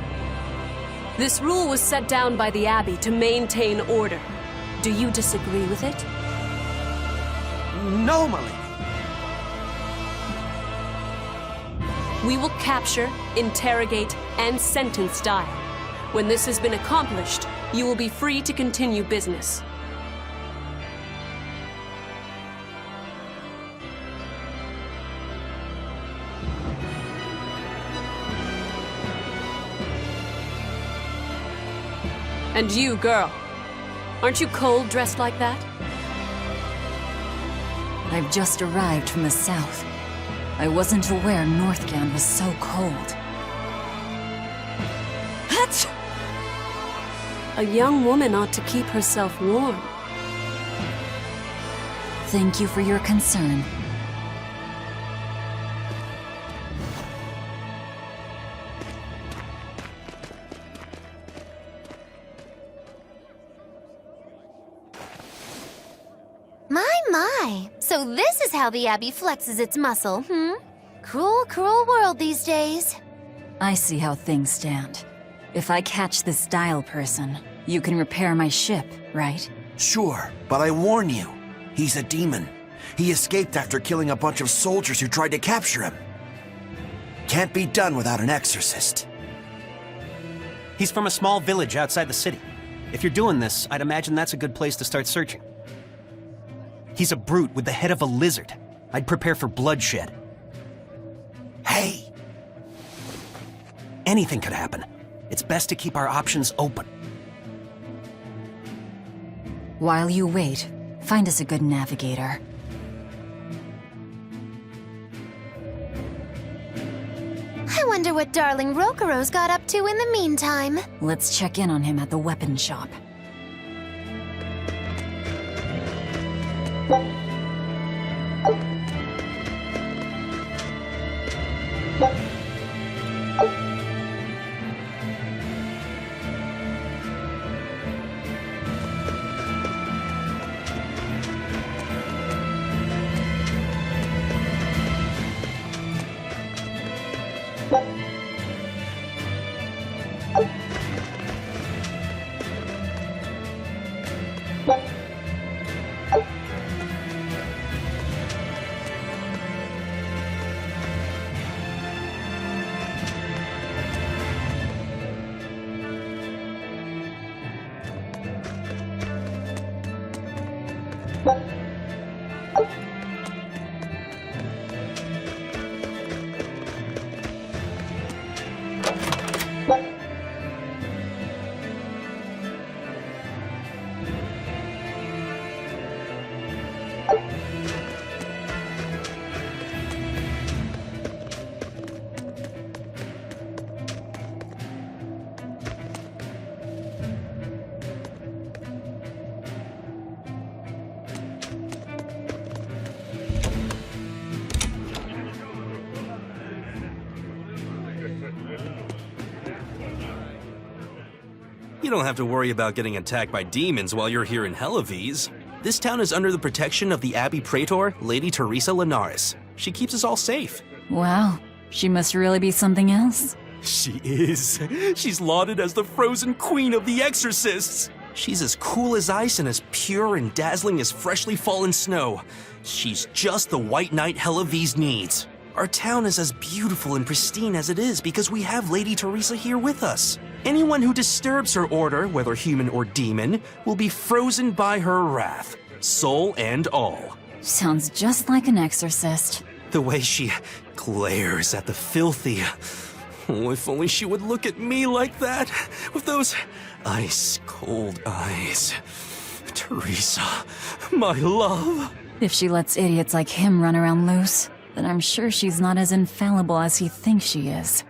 This rule was set down by the Abbey to maintain order. Do you disagree with it? No, my lady. We will capture, interrogate, and sentence Dial. When this has been accomplished, you will be free to continue business. And you, girl, aren't you cold dressed like that? I've just arrived from the south. I wasn't aware Northgand was so cold. What? A young woman ought to keep herself warm. Thank you for your concern. My. So this is how the Abbey flexes its muscle, Cruel, cruel world these days. I see how things stand. If I catch this Dial person, you can repair my ship, right? Sure, but I warn you, he's a demon. He escaped after killing a bunch of soldiers who tried to capture him. Can't be done without an exorcist. He's from a small village outside the city. If you're doing this, I'd imagine that's a good place to start searching. He's a brute with the head of a lizard. I'd prepare for bloodshed. Hey! Anything could happen. It's best to keep our options open. While you wait, find us a good navigator. I wonder what darling Rokuro's got up to in the meantime. Let's check in on him at the weapon shop. You don't have to worry about getting attacked by demons while you're here in Helavis. This town is under the protection of the Abbey Praetor, Lady Teresa Linares. She keeps us all safe. Wow, she must really be something else. She is. She's lauded as the frozen queen of the exorcists. She's as cool as ice and as pure and dazzling as freshly fallen snow. She's just the white knight Helavis needs. Our town is as beautiful and pristine as it is because we have Lady Teresa here with us. Anyone who disturbs her order, whether human or demon, will be frozen by her wrath, soul and all. Sounds just like an exorcist. The way she glares at the filthy, Oh, if only she would look at me like that, with those ice-cold eyes. Teresa, my love. If she lets idiots like him run around loose, then I'm sure she's not as infallible as he thinks she is.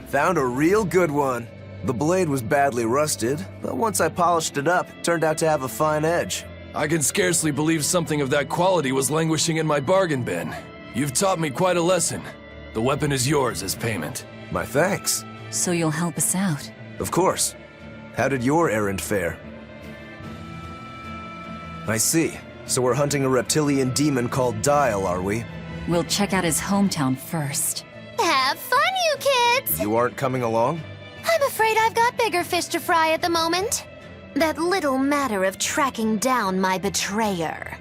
Found a real good one. The blade was badly rusted, but once I polished it up, it turned out to have a fine edge. I can scarcely believe something of that quality was languishing in my bargain bin. You've taught me quite a lesson. The weapon is yours as payment. My thanks. So you'll help us out? Of course. How did your errand fare? I see. So we're hunting a reptilian demon called Dial, are we? We'll check out his hometown first. Have fun, you kids! You aren't coming along? I'm afraid I've got bigger fish to fry at the moment. That little matter of tracking down my betrayer.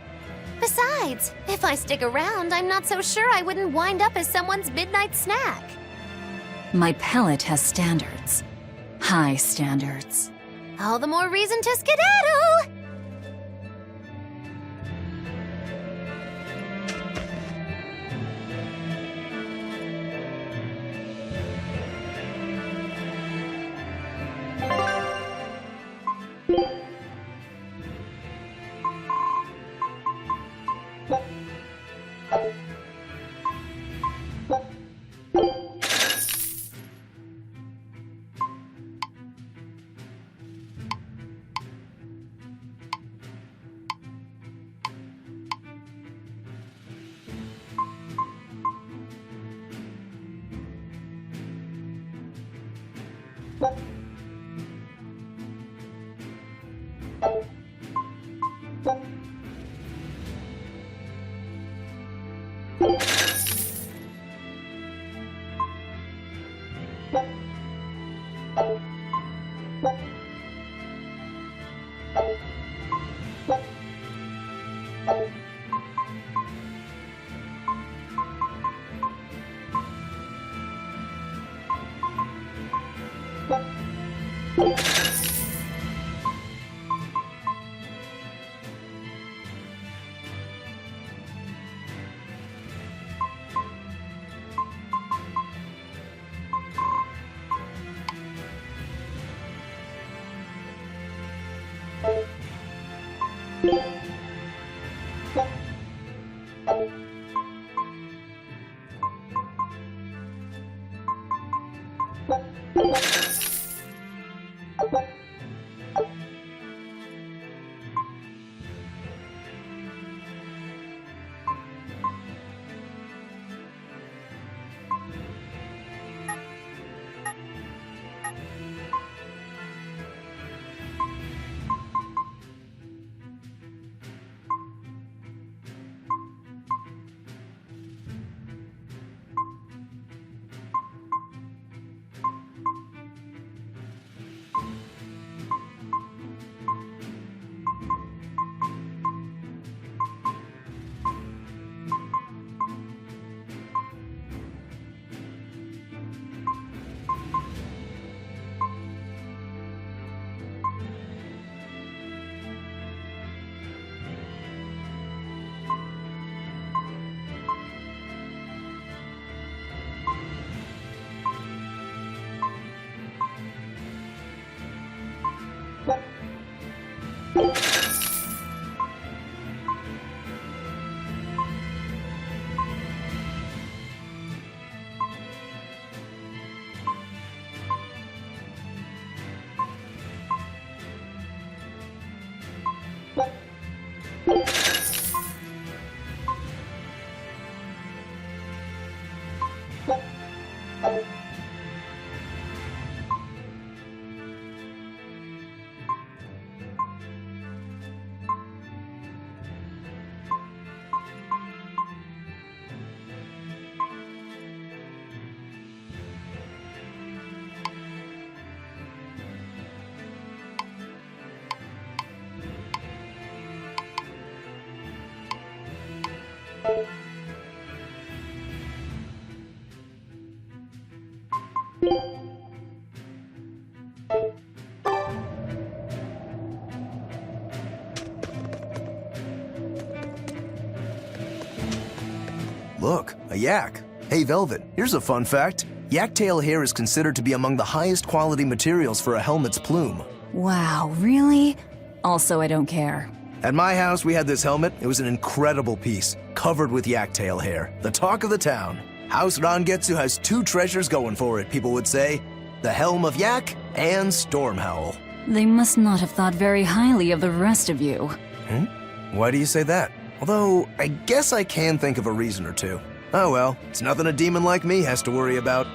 Besides, if I stick around, I'm not so sure I wouldn't wind up as someone's midnight snack. My pellet has standards. High standards. All the more reason to skedaddle! Look, a yak. Hey, Velvet, here's a fun fact. Yak tail hair is considered to be among the highest quality materials for a helmet's plume. Wow, really? Also, I don't care. At my house, we had this helmet. It was an incredible piece, covered with yak tail hair. The talk of the town. House Rangetsu has two treasures going for it, people would say. The Helm of Yak and Stormhowl. They must not have thought very highly of the rest of you. Why do you say that? Although, I guess I can think of a reason or two. Oh well, it's nothing a demon like me has to worry about.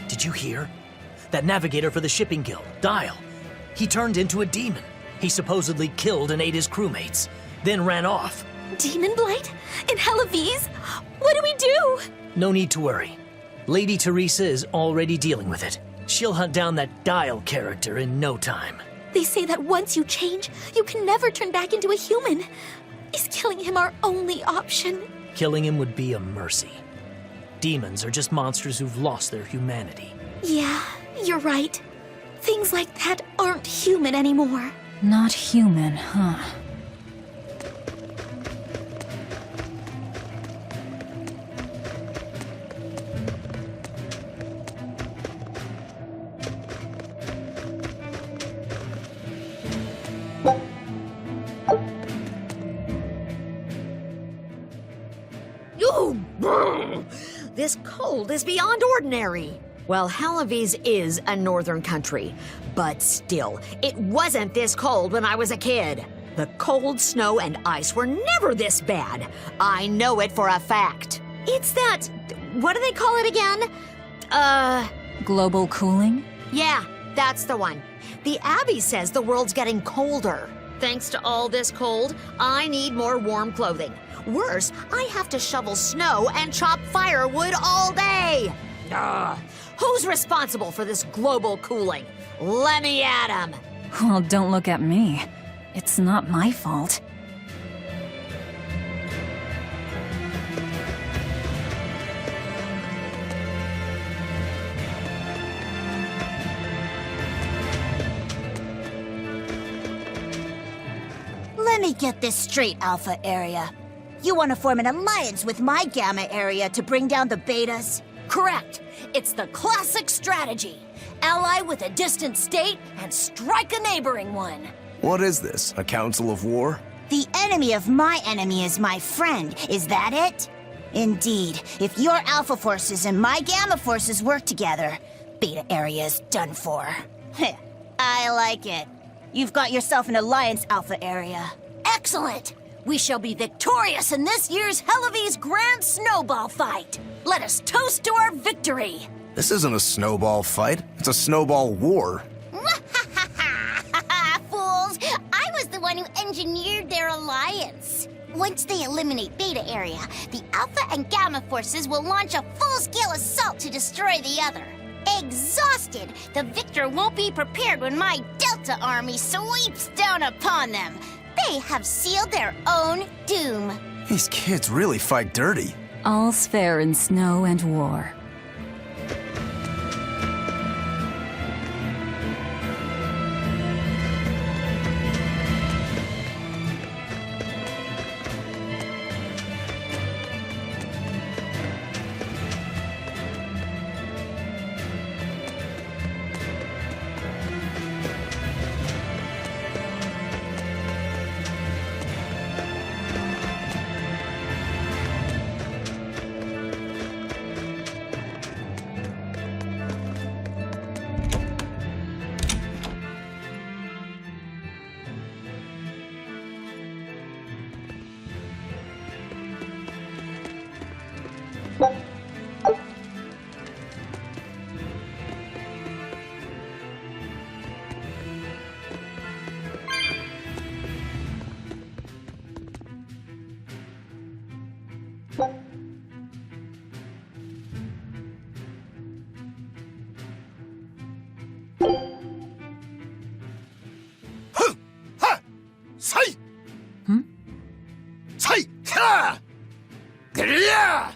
Did you hear? That navigator for the shipping guild, Dial. He turned into a demon. He supposedly killed and ate his crewmates, then ran off. Demon Blight? In Halaviz? What do we do? No need to worry. Lady Teresa is already dealing with it. She'll hunt down that Dial character in no time. They say that once you change, you can never turn back into a human. Is killing him our only option? Killing him would be a mercy. Demons are just monsters who've lost their humanity. Yeah, you're right. Things like that aren't human anymore. Not human, huh? This cold is beyond ordinary. Well, Halaviz is a northern country, but still, it wasn't this cold when I was a kid. The cold, snow, and ice were never this bad. I know it for a fact. It's that... what do they call it again? Global cooling? Yeah, that's the one. The Abbey says the world's getting colder. Thanks to all this cold, I need more warm clothing. Worse, I have to shovel snow and chop firewood all day. Who's responsible for this global cooling? Let me at 'em. Well, don't look at me. It's not my fault. Let me get this straight, Alpha Area. You want to form an alliance with my Gamma Area to bring down the Betas? Correct. It's the classic strategy. Ally with a distant state and strike a neighboring one. What is this, a council of war? The enemy of my enemy is my friend. Is that it? Indeed. If your Alpha forces and my Gamma forces work together, Beta Area is done for. I like it. You've got yourself an alliance, Alpha Area. Excellent. We shall be victorious in this year's Halaviz Grand Snowball Fight. Let us toast to our victory. This isn't a snowball fight. It's a snowball war. Fools! I was the one who engineered their alliance. Once they eliminate Beta Area, the Alpha and Gamma forces will launch a full-scale assault to destroy the other. Exhausted, the victor won't be prepared when my Delta army sweeps down upon them. They have sealed their own doom. These kids really fight dirty. All's fair in snow and war. Say! Hmm? Say! Ha! Yeah!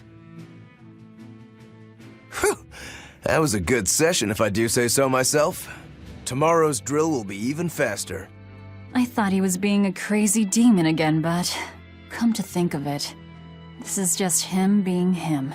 Whew. That was a good session, if I do say so myself. Tomorrow's drill will be even faster. I thought he was being a crazy demon again, but come to think of it, this is just him being him.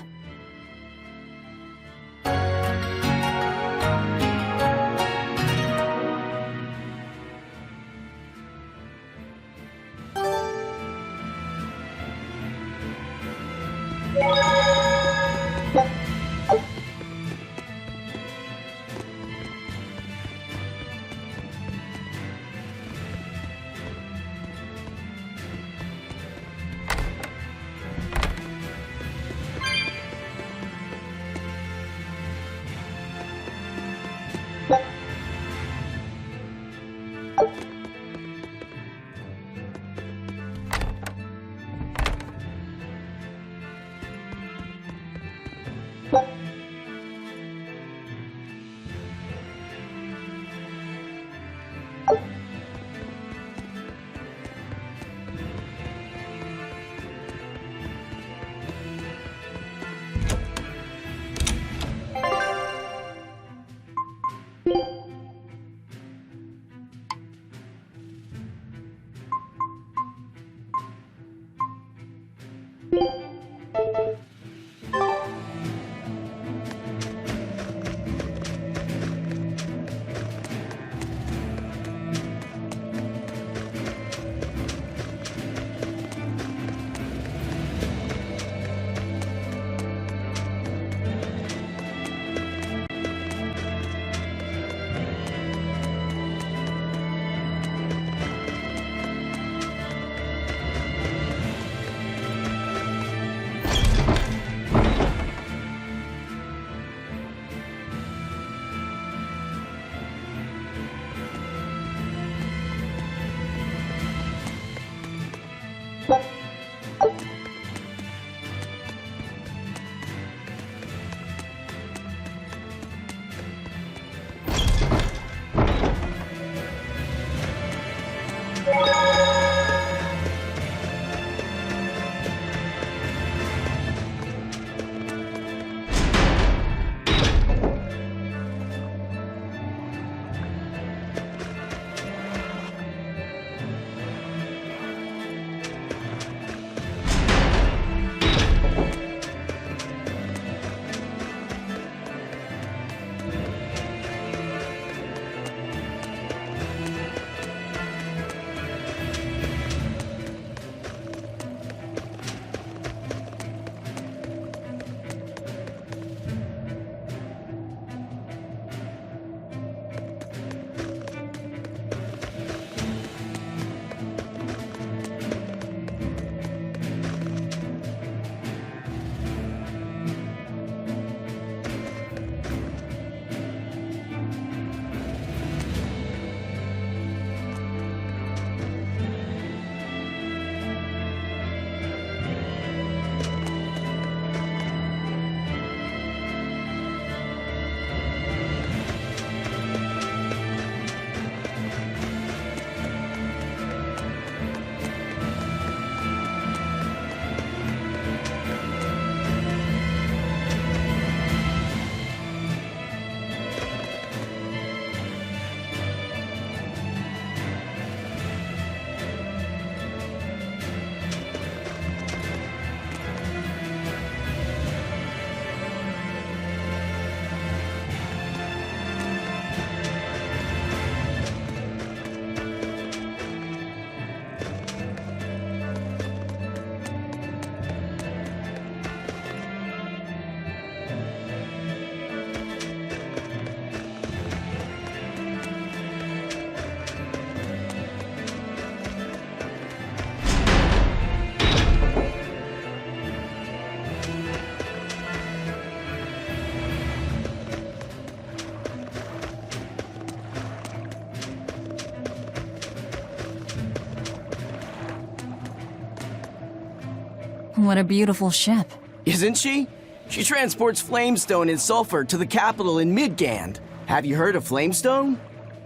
What a beautiful ship. Isn't she? She transports flamestone and sulfur to the capital in Midgand. Have you heard of flamestone?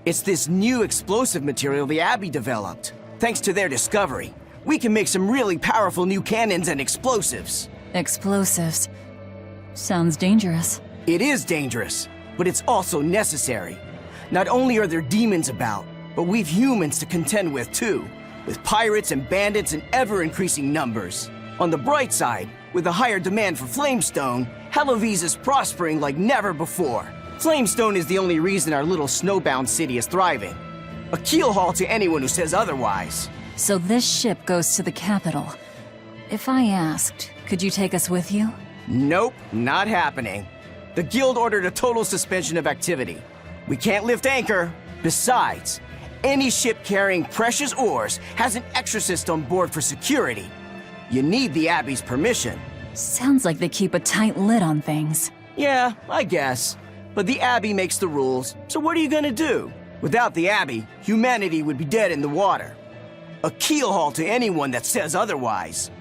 It's this new explosive material the Abbey developed. Thanks to their discovery, we can make some really powerful new cannons and explosives. Explosives. Sounds dangerous. It is dangerous, but it's also necessary. Not only are there demons about, but we've humans to contend with too, with pirates and bandits in ever-increasing numbers. On the bright side, with a higher demand for Flamestone, Halavis is prospering like never before. Flamestone is the only reason our little snowbound city is thriving. A keelhaul to anyone who says otherwise. So this ship goes to the capital. If I asked, could you take us with you? Nope, not happening. The guild ordered a total suspension of activity. We can't lift anchor. Besides, any ship carrying precious ores has an exorcist on board for security. You need the Abbey's permission. Sounds like they keep a tight lid on things. Yeah, I guess. But the Abbey makes the rules, so what are you gonna do? Without the Abbey, humanity would be dead in the water. A keelhaul to anyone that says otherwise.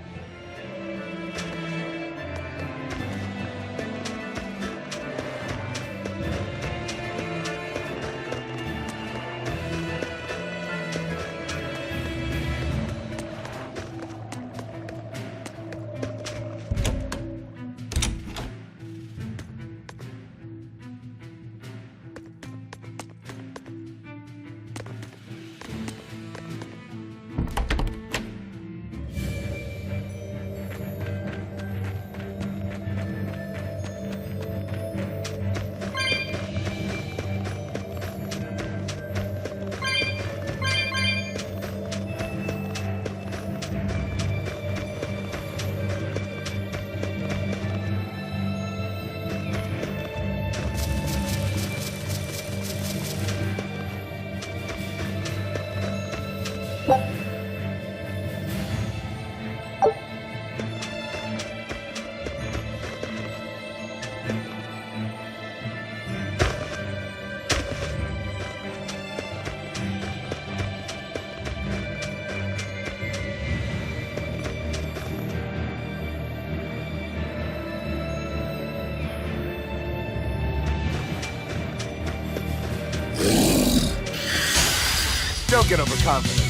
Don't get overconfident.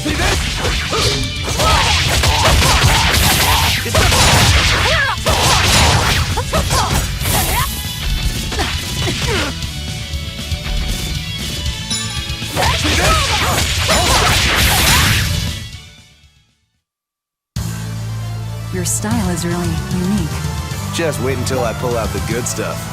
See this? Your style is really unique. Just wait until I pull out the good stuff.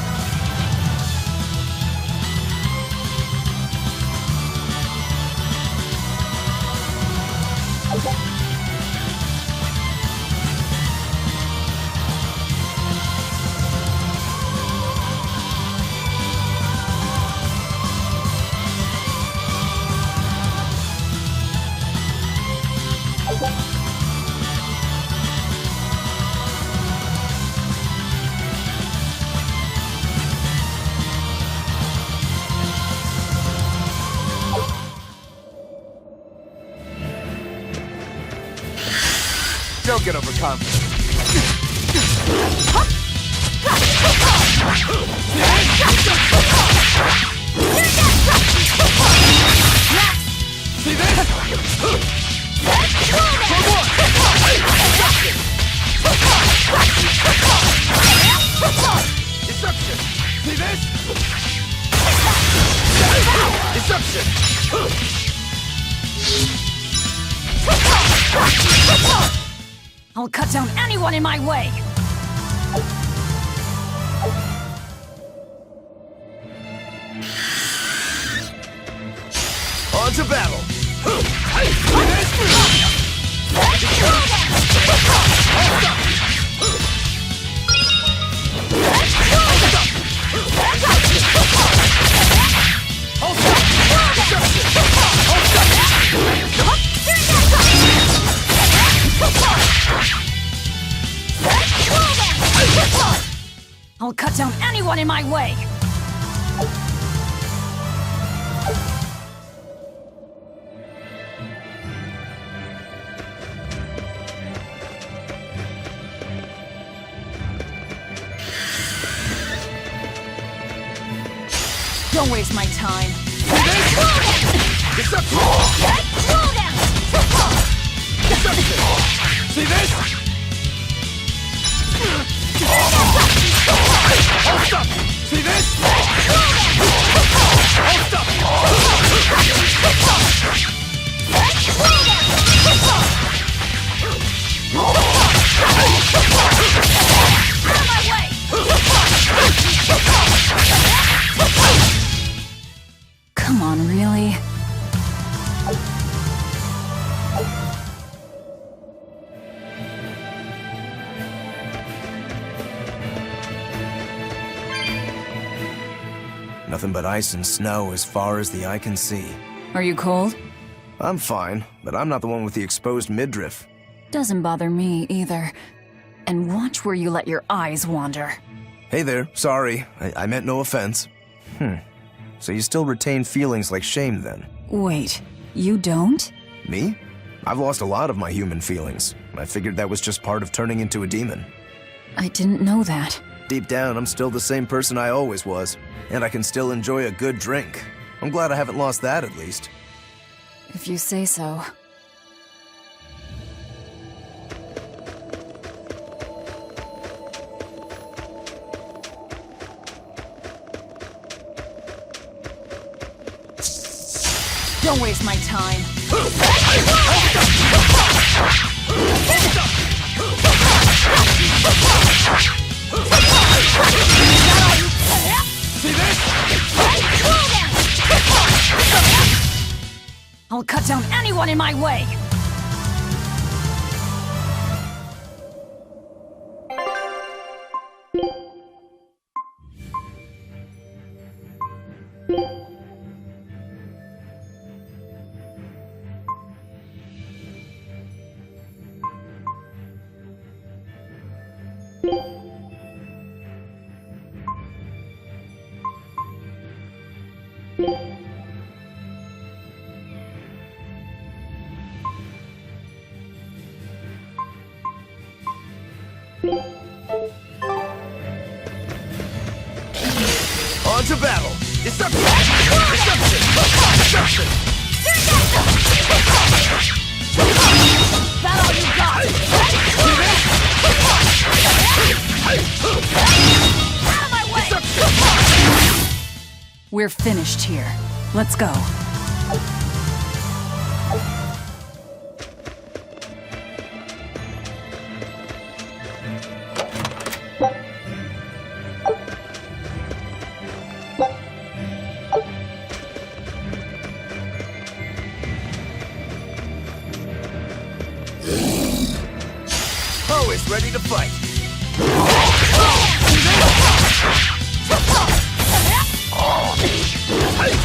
Don't get overconfident. See this? Deception! See this? Deception! I'll cut down anyone in my way! On to battle! I'll cut down anyone in my way! Don't waste my time. See this? Hold up! See this? Hold up! Out of my way! Come on, really? Nothing but ice and snow as far as the eye can see. Are you cold? I'm fine, but I'm not the one with the exposed midriff. Doesn't bother me either. And watch where you let your eyes wander. Hey there, sorry. I meant no offense. So you still retain feelings like shame then? Wait, you don't? Me? I've lost a lot of my human feelings. I figured that was just part of turning into a demon. I didn't know that. Deep down, I'm still the same person I always was. And I can still enjoy a good drink. I'm glad I haven't lost that, at least. If you say so. Don't waste my time. See this? I'll cut down anyone in my way! On to battle! Deception! Deception! Deception! That all you got? Out of my way! We're finished here. Let's go. Always ready to fight.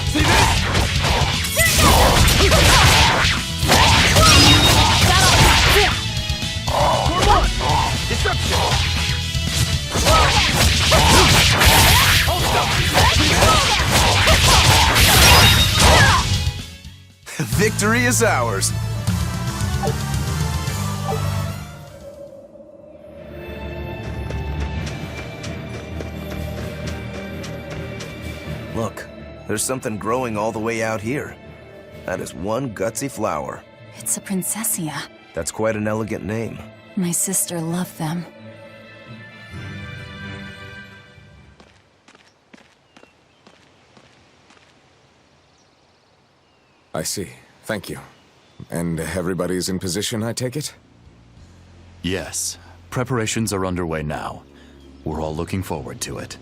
See this? Deception! Victory is ours. Look, there's something growing all the way out here. That is one gutsy flower. It's a princessia. That's quite an elegant name. My sister loved them. I see. Thank you. And everybody's in position, I take it? Yes. Preparations are underway now. We're all looking forward to it.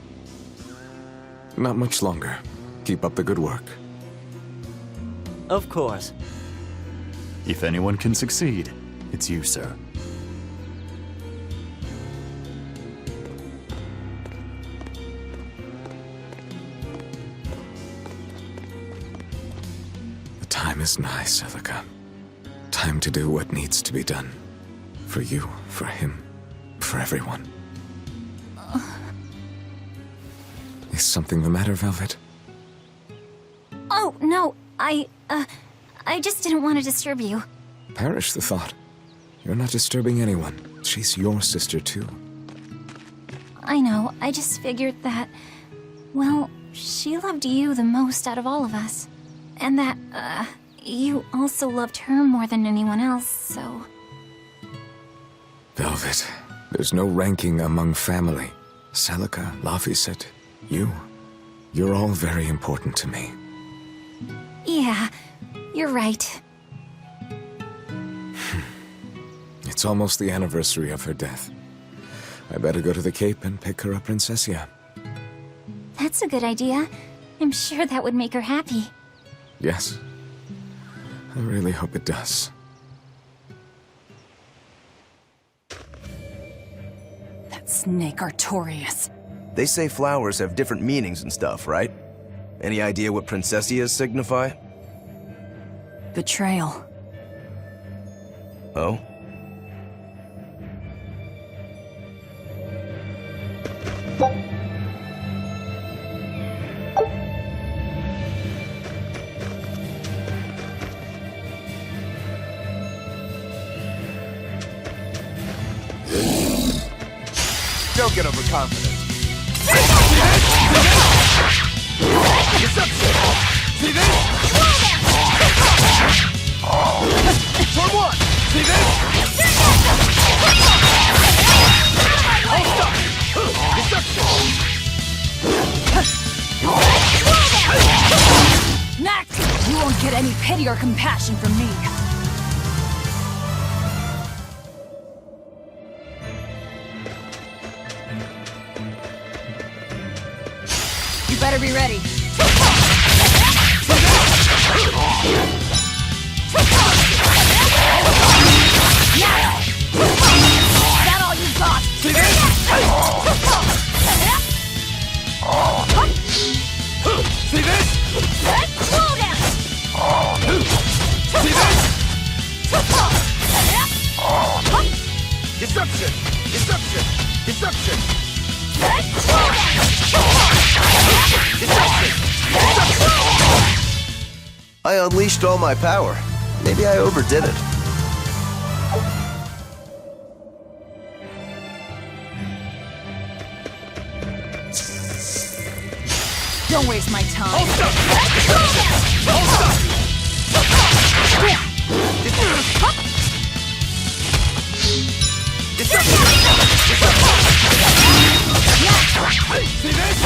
Not much longer. Keep up the good work. Of course. If anyone can succeed, it's you, sir. The time is nigh, Celica. Time to do what needs to be done. For you, for him, for everyone. Is something the matter, Velvet? Oh, no, I just didn't want to disturb you. Perish the thought. You're not disturbing anyone. She's your sister, too. I know, I just figured that, well, she loved you the most out of all of us. And that, you also loved her more than anyone else, so... Velvet, there's no ranking among family. Celica, Laphicet, you're all very important to me. Yeah, you're right. It's almost the anniversary of her death. I better go to the Cape and pick her up Princessia. That's a good idea. I'm sure that would make her happy. Yes. I really hope it does. That snake Artorias. They say flowers have different meanings and stuff, right? Any idea what Princessias signify? Betrayal. Oh? Don't get overconfident. See this? Turn one! See this? Next! You won't get any pity or compassion from me. You better be ready. Now! Is that all you got? See this? See this? Slow down! See this? Deception! Deception! Deception! I unleashed all my power. Maybe I overdid it. Don't waste my time. Hold up! Hold up! See this? Deception! See this?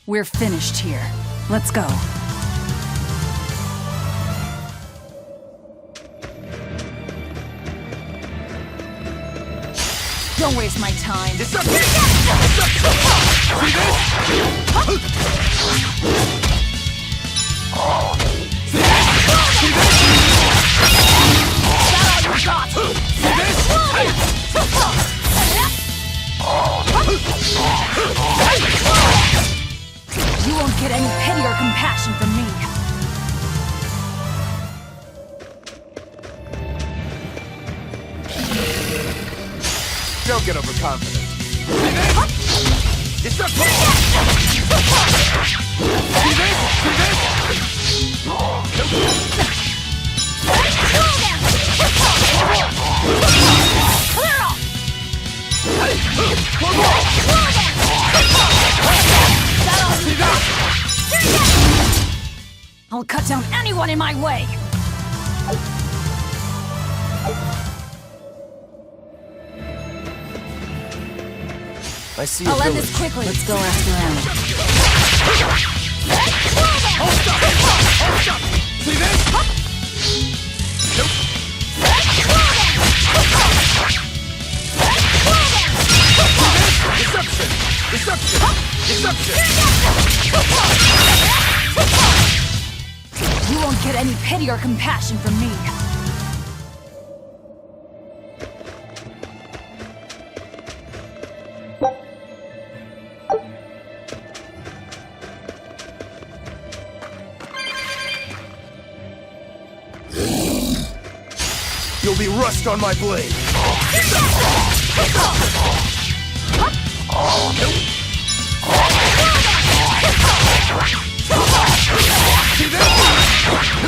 We're finished here. Let's go. Don't waste my time. Deception! Deception! See this? See this? See this? That all you got? See this? You won't get any pity or compassion from me. Don't get overconfident. See this? Deception! See this? See this? Clear off! See that? I'll cut down anyone in my way. I see I'll a end village. this quickly. Let's go ask around. Hold up! Hold up! See this? Nope. Deception! Deception! Deception! You won't get any pity or compassion from me. You'll be rust on my blade. See this?